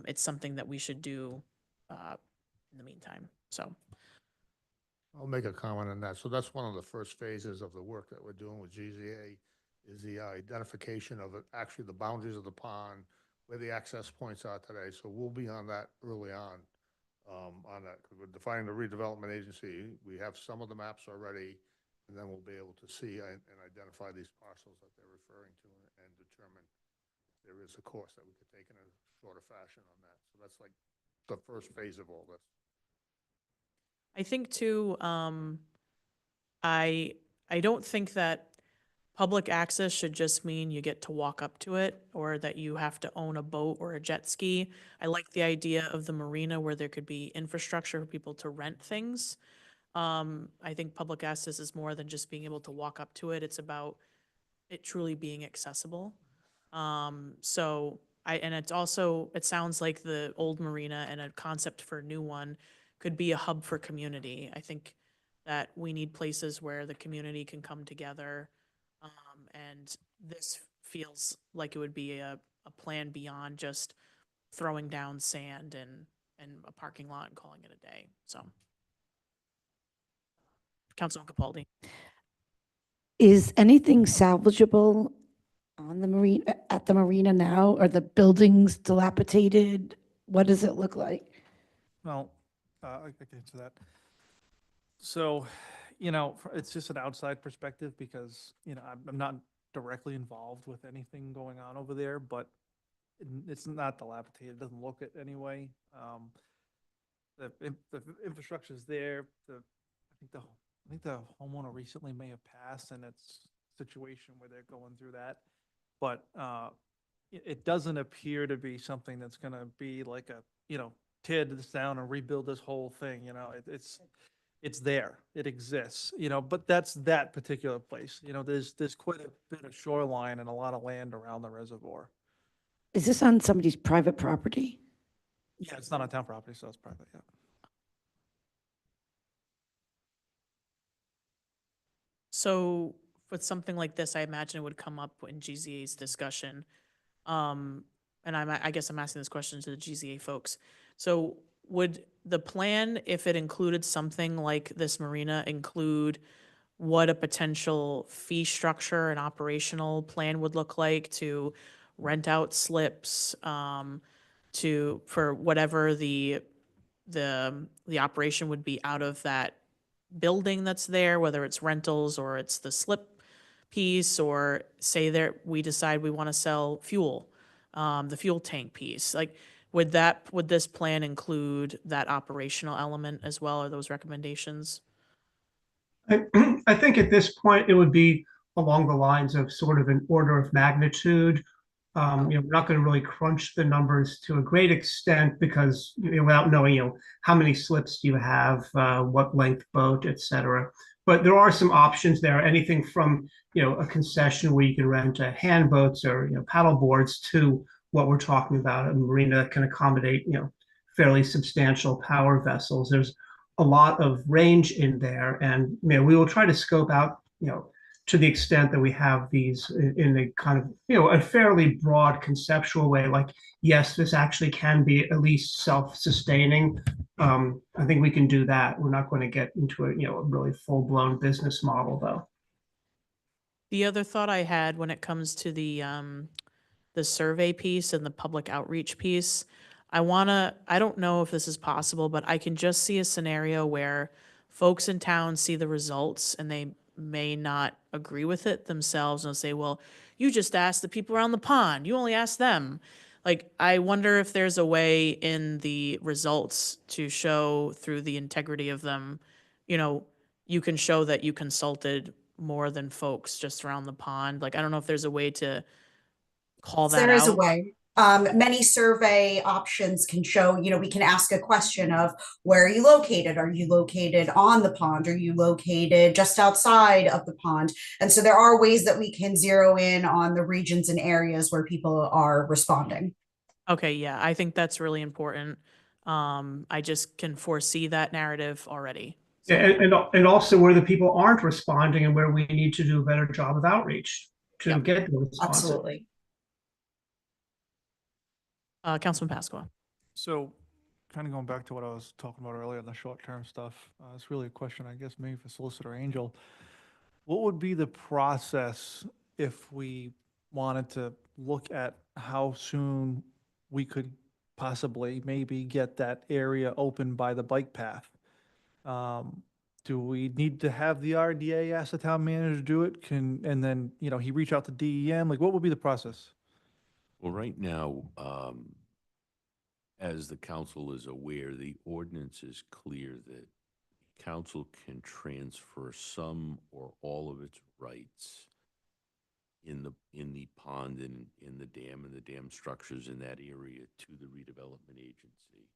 it's something that we should do in the meantime. So I'll make a comment on that. So that's one of the first phases of the work that we're doing with GZA is the identification of actually the boundaries of the pond, where the access points are today. So we'll be on that early on that. We're defining the redevelopment agency. We have some of the maps already, and then we'll be able to see and identify these parcels that they're referring to and determine if there is a course that we could take in a shorter fashion on that. So that's like the first phase of all this. I think too, I don't think that public access should just mean you get to walk up to it or that you have to own a boat or a jet ski. I like the idea of the marina where there could be infrastructure for people to rent things. I think public access is more than just being able to walk up to it. It's about it truly being accessible. And it's also, it sounds like the old marina and a concept for a new one could be a hub for community. I think that we need places where the community can come together. And this feels like it would be a plan beyond just throwing down sand and a parking lot and calling it a day. So. Councilman Capaldi. Is anything salvageable on the marina, at the marina now? Are the buildings dilapidated? What does it look like? Well, I can answer that. So, it's just an outside perspective because, I'm not directly involved with anything going on over there, but it's not dilapidated. It doesn't look it anyway. The infrastructure's there. I think the homeowner recently may have passed and it's a situation where they're going through that. But, it doesn't appear to be something that's gonna be like a, tear this down and rebuild this whole thing, it's there, it exists, but that's that particular place. There's quite a bit of shoreline and a lot of land around the reservoir. Is this on somebody's private property? Yeah, it's not on town property, so it's private, yeah. So with something like this, I imagine it would come up in GZA's discussion. And I guess I'm asking this question to the GZA folks. So would the plan, if it included something like this marina, include what a potential fee structure and operational plan would look like to rent out slips, for whatever the operation would be out of that building that's there, whether it's rentals or it's the slip piece, or say there, we decide we want to sell fuel, the fuel tank piece. Like, would this plan include that operational element as well, or those recommendations? I think at this point, it would be along the lines of sort of an order of magnitude. We're not going to really crunch the numbers to a great extent because, without knowing, how many slips do you have, what length boat, et cetera. But there are some options there, anything from, a concession where you can rent hand boats or, paddle boards to what we're talking about, a marina that can accommodate, fairly substantial power vessels. There's a lot of range in there, and we will try to scope out, to the extent that we have these in a kind of, a fairly broad conceptual way, like, yes, this actually can be at least self-sustaining. I think we can do that. We're not going to get into a really full-blown business model, though. The other thought I had when it comes to the survey piece and the public outreach piece, I don't know if this is possible, but I can just see a scenario where folks in town see the results and they may not agree with it themselves and say, well, you just asked the people around the pond, you only asked them. Like, I wonder if there's a way in the results to show through the integrity of them, you can show that you consulted more than folks just around the pond. Like, I don't know if there's a way to call that There is a out. way. Many survey options can show, we can ask a question of where are you located? Are you located on the pond? Are you located just outside of the pond? And so there are ways that we can zero in on the regions and areas where people are responding. Okay, yeah, I think that's really important. I just can foresee that narrative already. So, And also where the people aren't responding and where we need to do a better job of outreach to Yep. get the responses. Absolutely. Councilman Pasqua. So, kind of going back to what I was talking about earlier, the short-term stuff, it's really a question, I guess, maybe for Solicitor Angel. What would be the process if we wanted to look at how soon we could possibly maybe get that area open by the bike path? Do we need to have the RDA ask the town manager to do it? And then, he reach out to DEM? Like, what would be the process? Well, right now, as the council is aware, the ordinance is clear that council can transfer some or all of its rights in the pond and in the dam structures in that area to the redevelopment agency.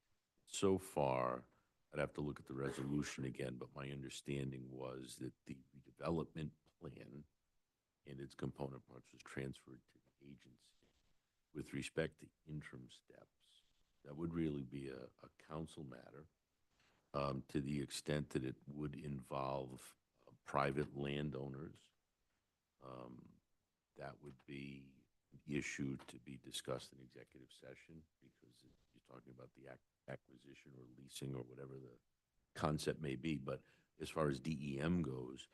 So far, I'd have to look at the resolution again, but my understanding was that the redevelopment plan and its component parts was transferred to the agency. With respect to interim steps, that would really be a council matter, to the extent that it would involve private landowners. That would be an issue to be discussed in executive session because you're talking about the acquisition or leasing or whatever the concept may be. But as far as DEM goes,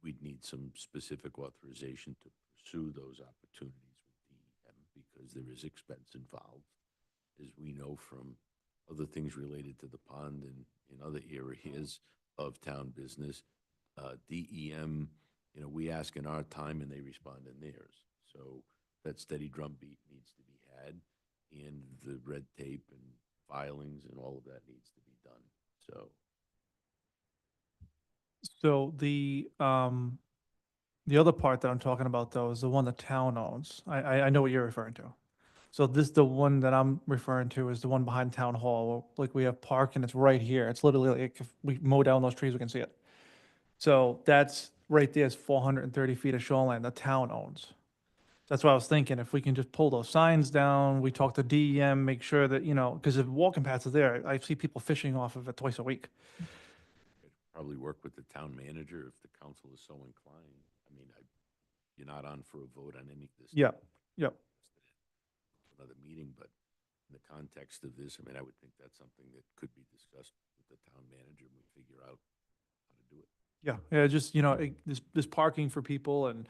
we'd need some specific authorization to pursue those opportunities with DEM because there is expense involved, as we know from other things related to the pond and in other areas. of town business. DEM, you know, we ask in our time and they respond in theirs. So that steady drumbeat needs to be had, and the red tape and filings and all of that needs to be done. So So the other part that I'm talking about though is the one the town owns. I know what you're referring to. So the one that I'm referring to is the one behind Town Hall. Like we have park and it's right here. It's literally like if we mow down those trees, we can see it. So that's right there is 430 feet of shoreline the town owns. That's what I was thinking. If we can just pull those signs down, we talk to DEM, make sure that, you know, because if walking paths are there, I see people fishing off of it twice a week. probably work with the town manager if the council is so inclined. I mean, you're not on for a vote on any of this. Yeah, yeah. Another meeting, but in the context of this, I mean, I would think that's something that could be discussed with the town manager and we figure out how to do it. Yeah, just, you know, this parking for people and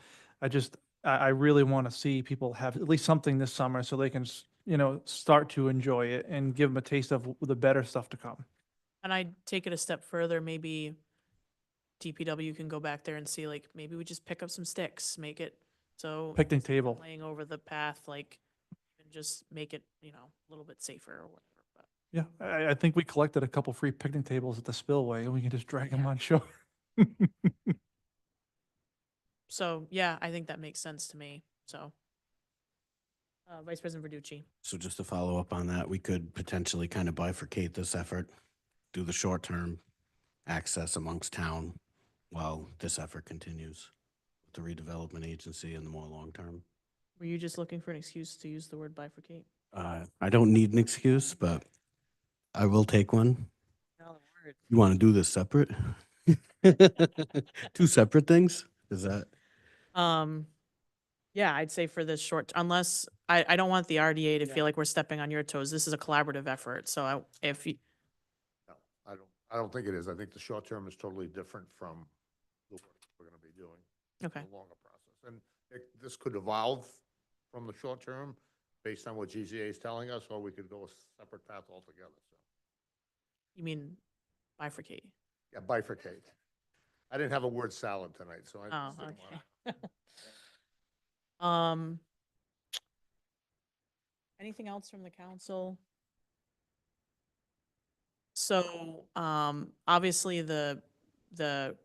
I really want to see people have at least something this summer so they can, you know, start to enjoy it and give them a taste of the better stuff to come. And I'd take it a step further, maybe DPW can go back there and see, like, maybe we just pick up some sticks, make it so. Picnic instead of table. Laying over the path, like, and just make it, you know, a little bit safer or whatever, but. Yeah, I think we collected a couple free picnic tables at the spillway and we can just drag them on shore. So, yeah, I think that makes sense to me, so. Vice President Verducci. So just to follow up on that, we could potentially kind of bifurcate this effort, do the short-term access amongst town while this effort continues with the redevelopment agency and the more long-term. Were you just looking for an excuse to use the word bifurcate? I don't need an excuse, but I will take one. No, the word. You want to do this separate? Two separate things? Is that? Yeah, I'd say for this short, unless, I don't want the RDA to feel like we're stepping on your toes. This is a collaborative effort, so if you, No, I don't think it is. I think the short term is totally different from the work we're gonna be doing. okay. The longer process. And this could evolve from the short term based on what GZA is telling us, or we could go a separate path altogether, so. You mean bifurcate? Yeah, bifurcate. I didn't have a word salad tonight, so I Oh, just didn't okay. wanna. Anything else from the council? So, obviously the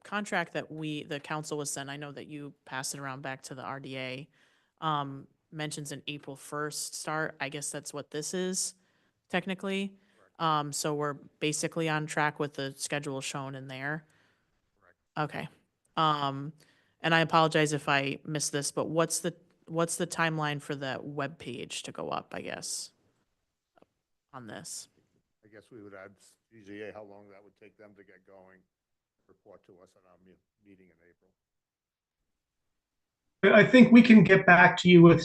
contract that the council was sent, I know that you passed it around back to the RDA, mentions an April 1st start. I guess that's what this is technically. So we're basically on track with the schedule shown in there. Okay. And I apologize if I missed this, but what's the timeline for the web page to go up, I guess, on this? I guess we would add GZA, how long that would take them to get going, report to us at our meeting in April. I think we can get back to you with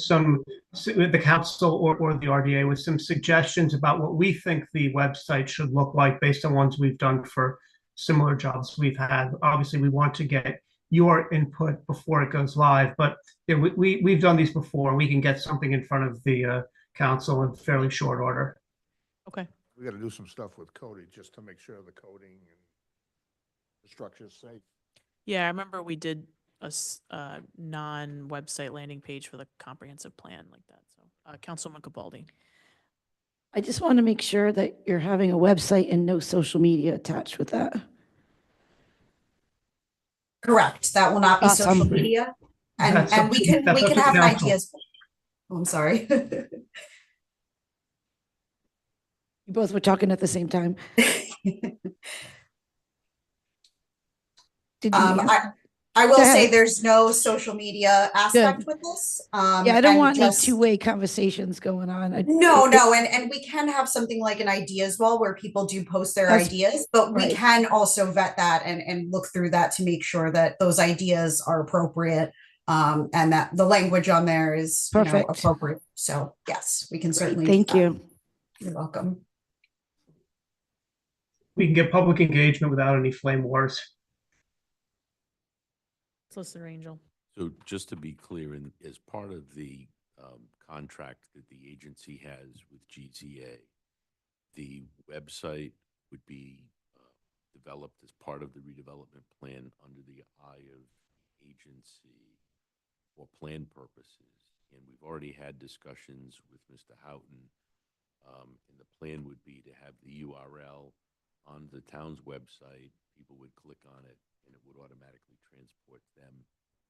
with the council or the RDA with some suggestions about what we think the website should look like based on ones we've done for similar jobs we've had. Obviously, we want to get your input before it goes live, but yeah, we've done these before. We can get something in front of the council in fairly short order. Okay. We gotta do some stuff with Cody just to make sure the coding and the structure's safe. Yeah, I remember we did a non-website landing page for the comprehensive plan like that. So, Councilman Capaldi. I just want to make sure that you're having a website and no social media attached with that. Correct. That will not be social Awesome. media. That's And up we to- can that's up to have an council. ideas. Oh, I'm sorry. You both were talking at the same time. Did you? I will Go say ahead. there's no social media aspect Good. with this. Yeah, I don't and want any just- two-way conversations going on. No, and we can have something like an ideas wall where people do post their That's ideas, but we right. can also vet that and look through that to make sure that those ideas are appropriate, and that the language on there is Perfect. appropriate. So yes, we can certainly. Thank do that. you. You're welcome. We can get public engagement without any flame wars. Solicitor Angel. So just to be clear, as part of the contract that the agency has with GZA, the website would be developed as part of the redevelopment plan under the eye of the agency for plan purposes. And we've already had discussions with Mr. Houghton. And the plan would be to have the URL on the town's website. People would click on it, and it would automatically transport them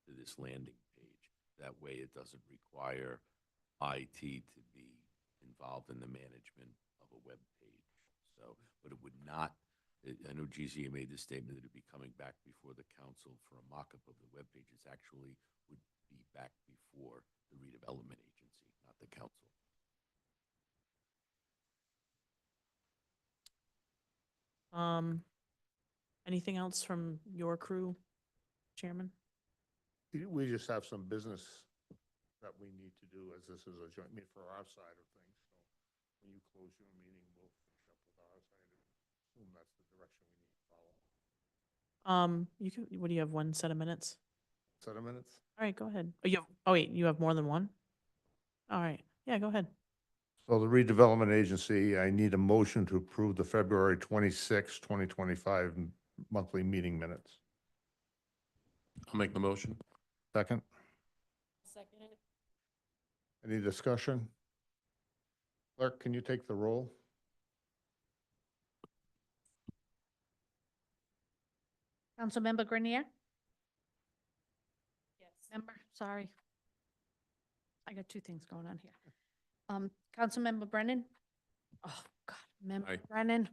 to this landing page. That way, it doesn't require IT to be involved in the management of a web page. So, but it would not, I know GZA made the statement that it'd be coming back before the council for a mock-up of the web page. It's actually would be back before the redevelopment agency, not the council. Anything else from your crew, Chairman? We just have some business that we need to do, as this is a joint meeting for our side of things. So when you close your meeting, we'll finish up with our side. I assume that's the direction we need to follow. You can, what do you have, one set of minutes? Set of minutes? All right, go ahead. Oh, oh wait, you have more than one? All right, yeah, go ahead. So the redevelopment agency, I need a motion to approve the February 26, 2025 monthly meeting minutes. I'll make the motion. Second, Second it. any discussion? Clerk, can you take the roll? Councilmember Grenier? Yes. Sorry. I got two things going on here. Councilmember Brennan? Oh, God, Member Aye. Brennan.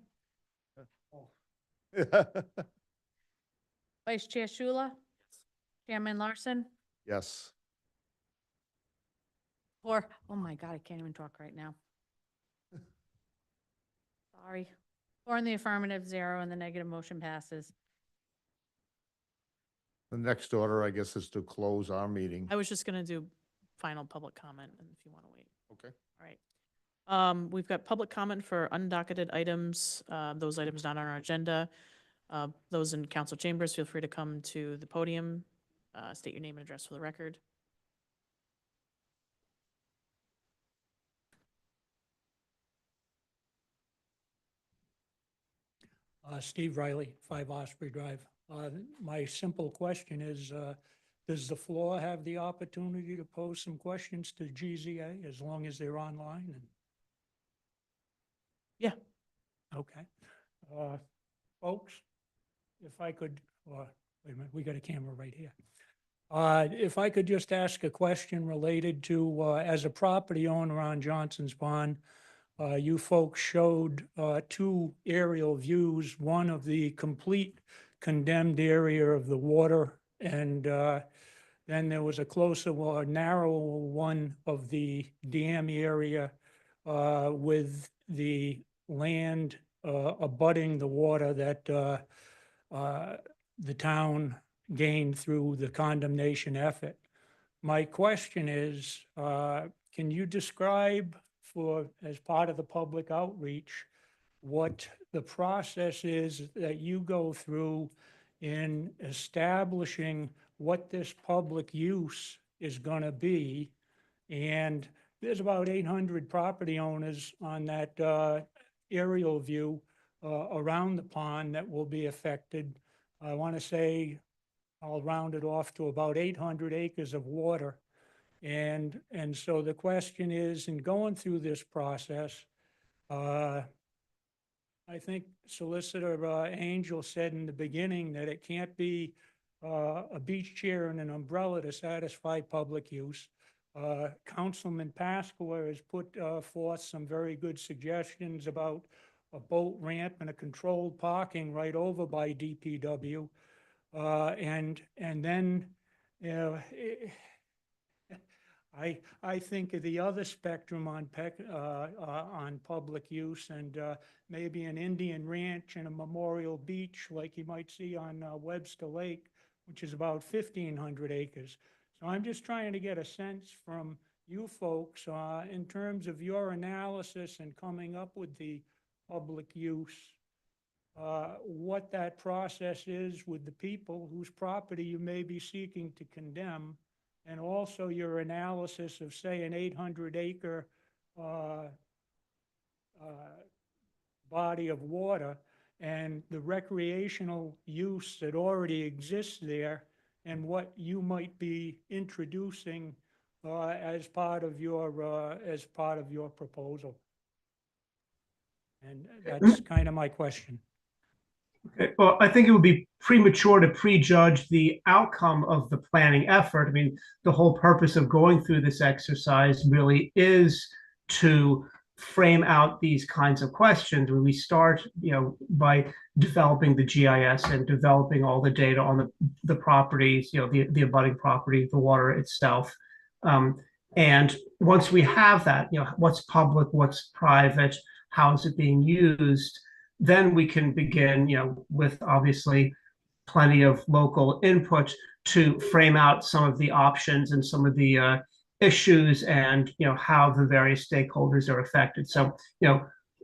Vice Chair Shula? Chairman Larson? Yes. Or, oh my God, I can't even talk right now. Sorry. 4 in the affirmative, 0 in the negative, motion passes. The next order, I guess, is to close our meeting. I was just gonna do final public comment, and if you want to wait. Okay. All right. We've got public comment for undocketed items, those items not on our agenda. Those in council chambers, feel free to come to the podium, state your name and address for the record. Steve Riley, 5 Osprey Drive. My simple question is, does the floor have the opportunity to pose some questions to GZA as long as they're online? And Yeah. Okay. Folks, if I could, wait a minute, we got a camera right here. If I could just ask a question related to, as a property owner on Johnson's Pond, you folks showed 2 aerial views, one of the complete condemned area of the water, and then there was a closer, narrower one of the dam area with the land abutting the water that the town gained through the condemnation effort. My question is, can you describe as part of the public outreach, what the process is that you go through in establishing what this public use is going to be? And there's about 800 property owners on that aerial view around the pond that will be affected. I want to say I'll round it off to about 800 acres of water. And so the question is, in going through this process, I think Solicitor Angel said in the beginning that it can't be a beach chair and an umbrella to satisfy public use. Councilman Pasqua has put forth some very good suggestions about a boat ramp and a controlled parking right over by DPW. And then, you know, I think of the other spectrum on public use, and maybe an Indian ranch and a Memorial Beach like you might see on Webster Lake, which is about 1,500 acres. So I'm just trying to get a sense from you folks in terms of your analysis and coming up with the public use, what that process is with the people whose property you may be seeking to condemn, and also your analysis of, say, an 800-acre body of water, and the recreational use that already exists there and what you might be introducing as part of your proposal. And that's kind of my question. Okay, well, I think it would be premature to prejudge the outcome of the planning effort. I mean, the whole purpose of going through this exercise really is to frame out these kinds of questions. When we start, by developing the GIS and developing all the data on the properties, the abutting property, the water itself. And once we have that, what's public, what's private, how is it being used, then we can begin, with obviously plenty of local input to frame out some of the options and some of the issues and, how the various stakeholders are affected. So,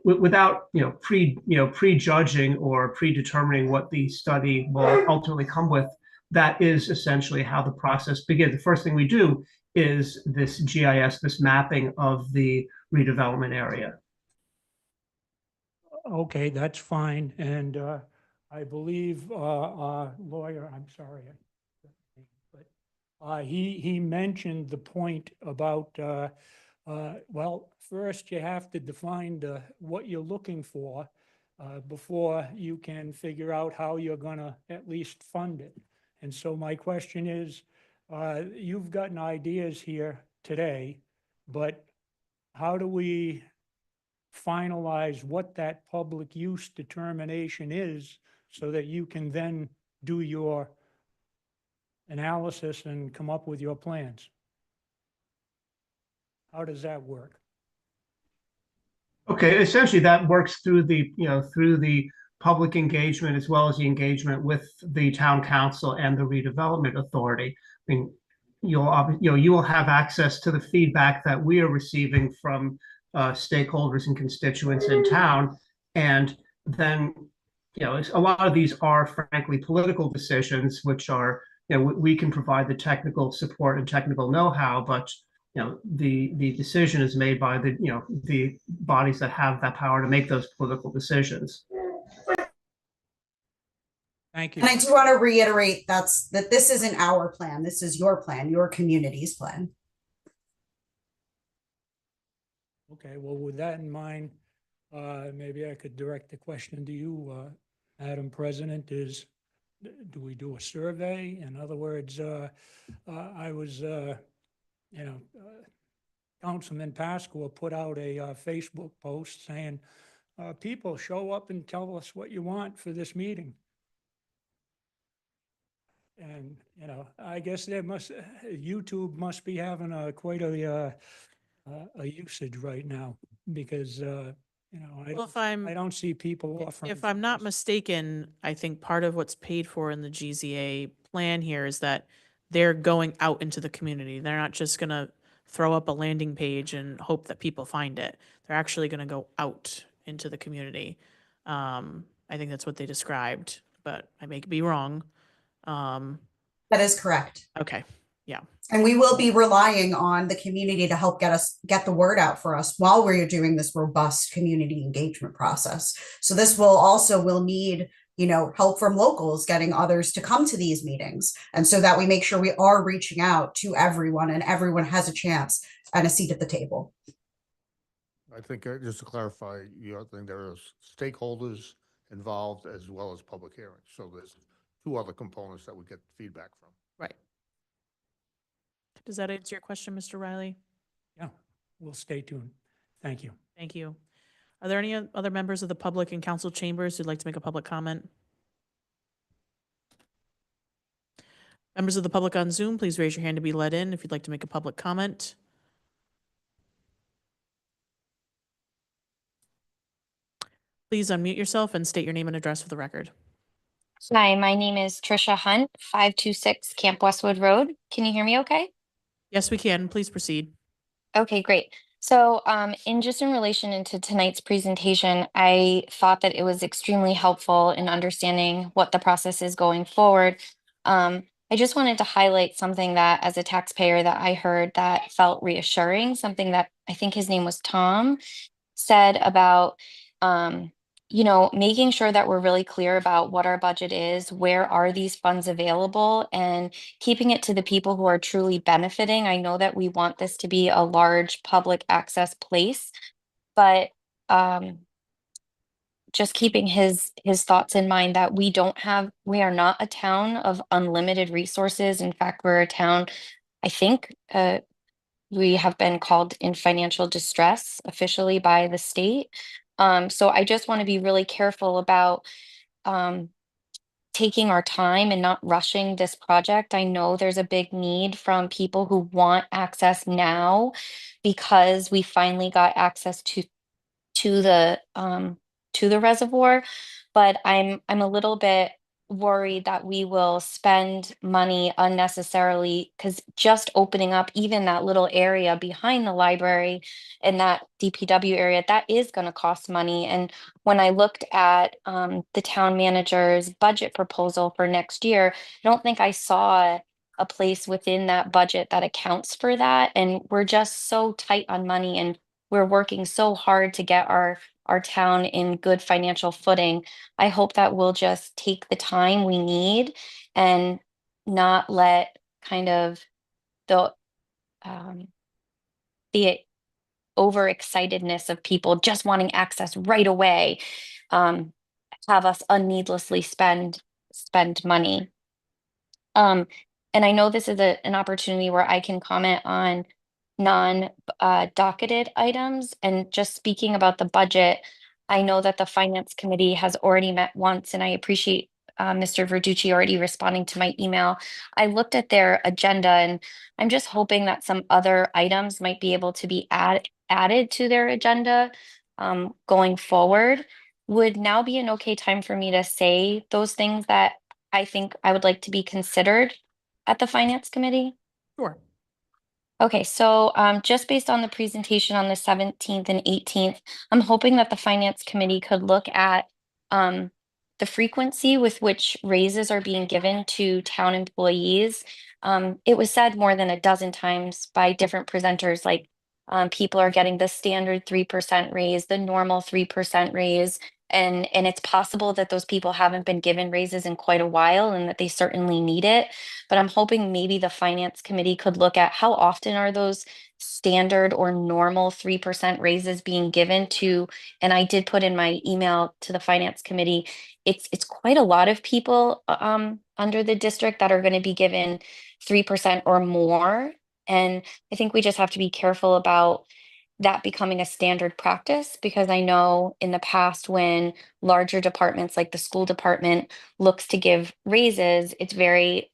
without, prejudging or predetermining what the study will ultimately come with, that is essentially how the process begins. The first thing we do is this GIS, this mapping of the redevelopment area. Okay, that's fine. And I believe our lawyer, I'm sorry, but he mentioned the point about, well, first you have to define what you're looking for before you can figure out how you're going to at least fund it. And so my question is, you've gotten ideas here today, but how do we finalize what that public use determination is so that you can then do your analysis and come up with your plans? How does that work? Okay, essentially that works through the public engagement as well as the engagement with the town council and the redevelopment authority. I mean, you will have access to the feedback that we are receiving from stakeholders and constituents in town, and then a lot of these are frankly political decisions, which are we can provide the technical support and technical know-how, but the decision is made by the bodies that have that power to make those political decisions. Thank you. And I do want to reiterate that this isn't our plan. This is your plan, your community's plan. Okay, well, with that in mind, maybe I could direct the question to you, Madam President, is do we do a survey? In other words, I was, Councilman Pasqua put out a Facebook post saying, people show up and tell us what you want for this meeting. And, I guess YouTube must be having quite a usage right now because, Well, I don't see people offering. if I'm not mistaken, I think part of what's paid for in the GZA plan here is that they're going out into the community. They're not just gonna throw up a landing page and hope that people find it. They're actually gonna go out into the community. I think that's what they described, but I may be wrong. That is correct. Okay, yeah. And we will be relying on the community to help get the word out for us while we're doing this robust community engagement process. So this will need, help from locals, getting others to come to these meetings. And so that we make sure we are reaching out to everyone and everyone has a chance and a seat at the table. I think just to clarify, I think there are stakeholders involved as well as public hearings. So there's two other components that we get feedback from. Right. Does that answer your question, Mr. Riley? Yeah, we'll stay tuned. Thank you. Thank you. Are there any other members of the public in council chambers who'd like to make a public comment? Members of the public on Zoom, please raise your hand to be let in if you'd like to make a public comment. Please unmute yourself and state your name and address for the record. Hi, my name is Trisha Hunt, 526 Camp Westwood Road. Can you hear me okay? Yes, we can. Please proceed. Okay, great. So in relation into tonight's presentation, I thought that it was extremely helpful in understanding what the process is going forward. I just wanted to highlight something that as a taxpayer that I heard that felt reassuring, something that I think his name was Tom said about making sure that we're really clear about what our budget is, where are these funds available, and keeping it to the people who are truly benefiting. I know that we want this to be a large public access place, but just keeping his thoughts in mind that we are not a town of unlimited resources. In fact, we're a town, I think, we have been called in financial distress officially by the state. So I just want to be really careful about taking our time and not rushing this project. I know there's a big need from people who want access now because we finally got access to the reservoir, but I'm a little bit worried that we will spend money unnecessarily because just opening up even that little area behind the library and that DPW area, that is going to cost money. And when I looked at the town manager's budget proposal for next year, I don't think I saw a place within that budget that accounts for that. And we're just so tight on money, and we're working so hard to get our town in good financial footing. I hope that we'll just take the time we need and not let kind of the um, the overexcitedness of people just wanting access right away um, have us unneedlessly spend money. And I know this is an opportunity where I can comment on non docketed items. And just speaking about the budget, I know that the Finance Committee has already met once, and I appreciate Mr. Verducci already responding to my email. I looked at their agenda, and I'm just hoping that some other items might be able to be added to their agenda going forward. Would now be an okay time for me to say those things that I think I would like to be considered at the Finance Committee? Sure. Okay, so just based on the presentation on the 17th and 18th, I'm hoping that the Finance Committee could look at the frequency with which raises are being given to town employees. It was said more than a dozen times by different presenters, like people are getting the standard 3% raise, the normal 3% raise, and it's possible that those people haven't been given raises in quite a while and that they certainly need it. But I'm hoping maybe the Finance Committee could look at how often are those standard or normal 3% raises being given to, and I did put in my email to the Finance Committee, it's quite a lot of people under the district that are going to be given 3% or more. And I think we just have to be careful about that becoming a standard practice, because I know in the past when larger departments like the school department looks to give raises, it's very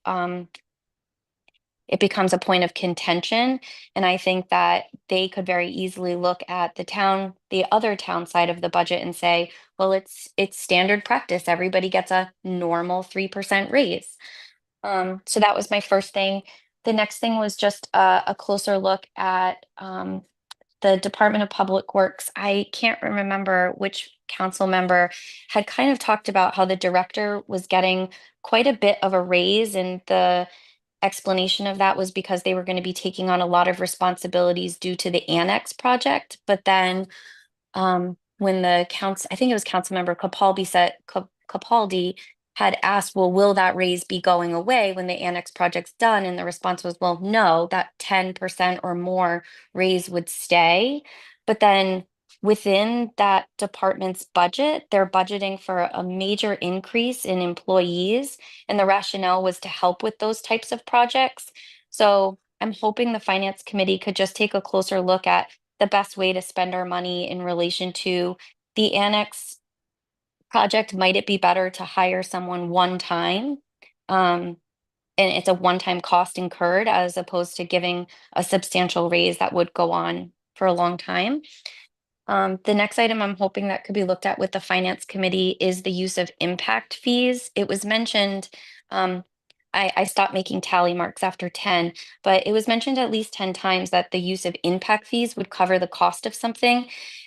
it becomes a point of contention. And I think that they could very easily look at the other town side of the budget and say, well, it's standard practice. Everybody gets a normal 3% raise. So that was my first thing. The next thing was just a closer look at the Department of Public Works. I can't remember which council member had kind of talked about how the director was getting quite a bit of a raise, and the explanation of that was because they were going to be taking on a lot of responsibilities due to the annex project. But then when I think it was Councilmember Capaldi had asked, well, will that raise be going away when the annex project's done? And the response was, well, no, that 10% or more raise would stay. But then within that department's budget, they're budgeting for a major increase in employees. And the rationale was to help with those types of projects. So I'm hoping the Finance Committee could just take a closer look at the best way to spend our money in relation to the annex project. Might it be better to hire someone one time? And it's a one-time cost incurred as opposed to giving a substantial raise that would go on for a long time. The next item I'm hoping that could be looked at with the Finance Committee is the use of impact fees. It was mentioned, I stopped making tally marks after 10, but it was mentioned at least 10 times that the use of impact fees would cover the cost of something.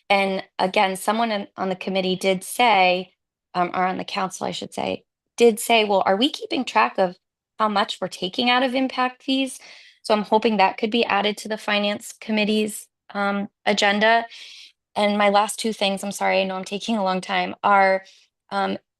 And again, someone on the committee did say, or on the council, I should say, did say, well, are we keeping track of how much we're taking out of impact fees? So I'm hoping that could be added to the Finance Committee's agenda. And my last two things, I'm sorry, I know I'm taking a long time, are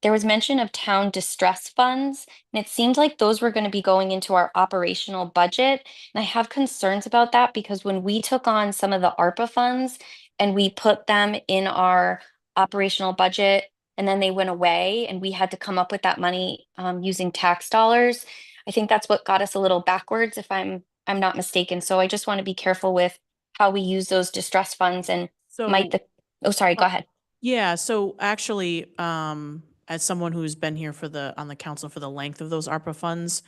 there was mention of town distress funds, and it seemed like those were going to be going into our operational budget. And I have concerns about that because when we took on some of the ARPA funds and we put them in our operational budget, and then they went away, and we had to come up with that money using tax dollars. I think that's what got us a little backwards, if I'm not mistaken. So I just want to be careful with how we use those distress funds and might So, the, oh, sorry, go ahead. yeah, so actually, as someone who's been here on the council for the length of those ARPA funds,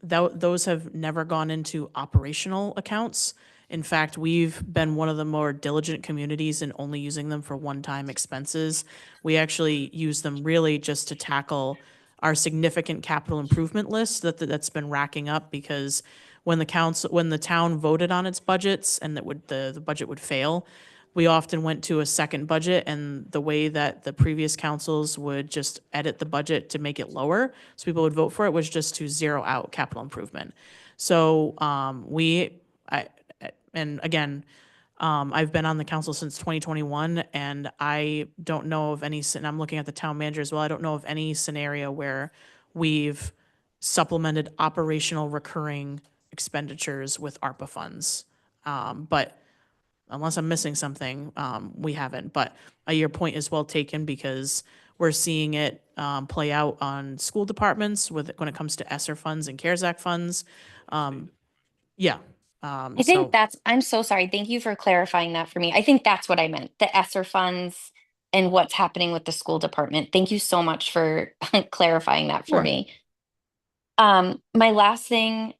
those have never gone into operational accounts. In fact, we've been one of the more diligent communities in only using them for one-time expenses. We actually use them really just to tackle our significant capital improvement list that's been racking up, because when the town voted on its budgets and the budget would fail, we often went to a second budget, and the way that the previous councils would just edit the budget to make it lower, so people would vote for it, was just to zero out capital improvement. So and again, I've been on the council since 2021, and I don't know of any, and I'm looking at the town manager as well, I don't know of any scenario where we've supplemented operational recurring expenditures with ARPA funds. But unless I'm missing something, we haven't. But your point is well taken, because we're seeing it play out on school departments when it comes to ESSER funds and CARES Act funds. Yeah. I think that's, I'm so sorry. Thank you for clarifying that for me. I think that's what I meant, the ESSER funds and what's happening with the school department. Thank you so much for clarifying that for Sure. me. My last thing,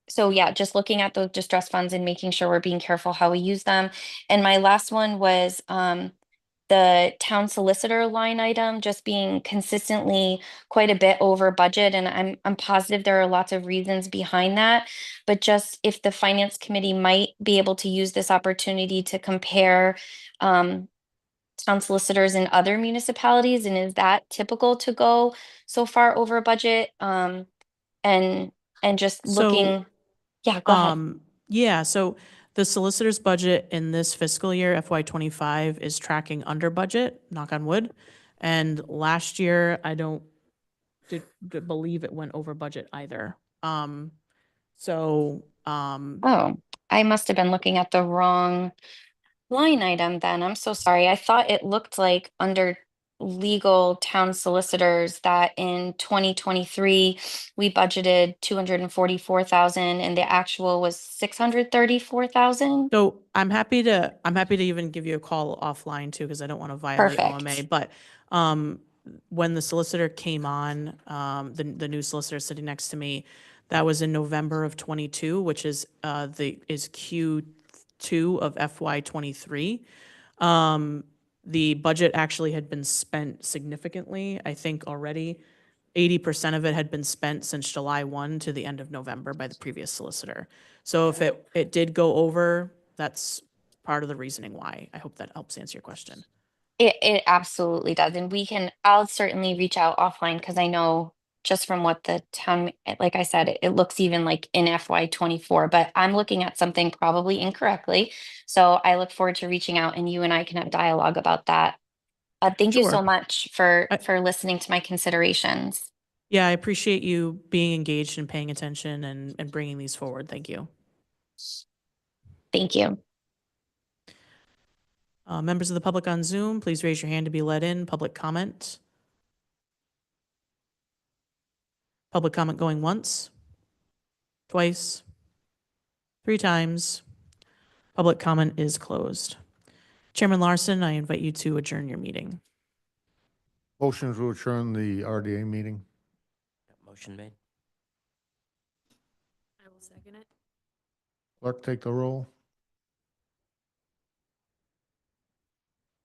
so yeah, just looking at those distress funds and making sure we're being careful how we use them. And my last one was the town solicitor line item just being consistently quite a bit over budget, and I'm positive there are lots of reasons behind that. But just if the finance committee might be able to use this opportunity to compare town solicitors in other municipalities, and is that typical to go so far over budget? And just So, looking, yeah, go ahead. Yeah, so the solicitor's budget in this fiscal year, FY '25, is tracking under budget, knock on wood. And last year, I don't believe it went over budget either. So, Oh, I must have been looking at the wrong line item then. I'm so sorry. I thought it looked like under legal town solicitors that in 2023 we budgeted 244,000 and the actual was 634,000. So I'm happy to even give you a call offline too, because I don't want to violate OMA. Perfect. But when the solicitor came on, the new solicitor sitting next to me, that was in November of '22, which is Q2 of FY '23. The budget actually had been spent significantly. I think already 80% of it had been spent since July 1 to the end of November by the previous solicitor. So if it did go over, that's part of the reasoning why. I hope that helps answer your question. It absolutely does. And I'll certainly reach out offline because I know just from what the town, like I said, it looks even like in FY '24, but I'm looking at something probably incorrectly. So I look forward to reaching out and you and I can have dialogue about that. Thank you so Sure. much for listening to my considerations. Yeah, I appreciate you being engaged and paying attention and bringing these forward. Thank you. Thank you. Members of the public on Zoom, please raise your hand to be let in. Public comment. Public comment going once, twice, 3 times. Public comment is closed. Chairman Larson, I invite you to adjourn your meeting. Motion to adjourn the RDA meeting. Motion made. I will second it. Clerk, take the roll.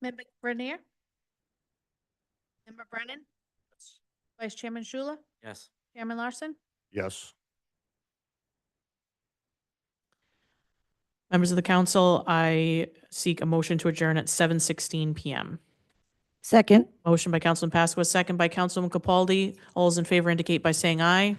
Member Grenier? Member Brennan? Vice Chairman Shula? Yes. Chairman Larson? Yes. Members of the council, I seek a motion to adjourn at 7:16 PM. Second. Motion by Councilman Pasqua, second by Councilman Capaldi. All those in favor indicate by saying aye.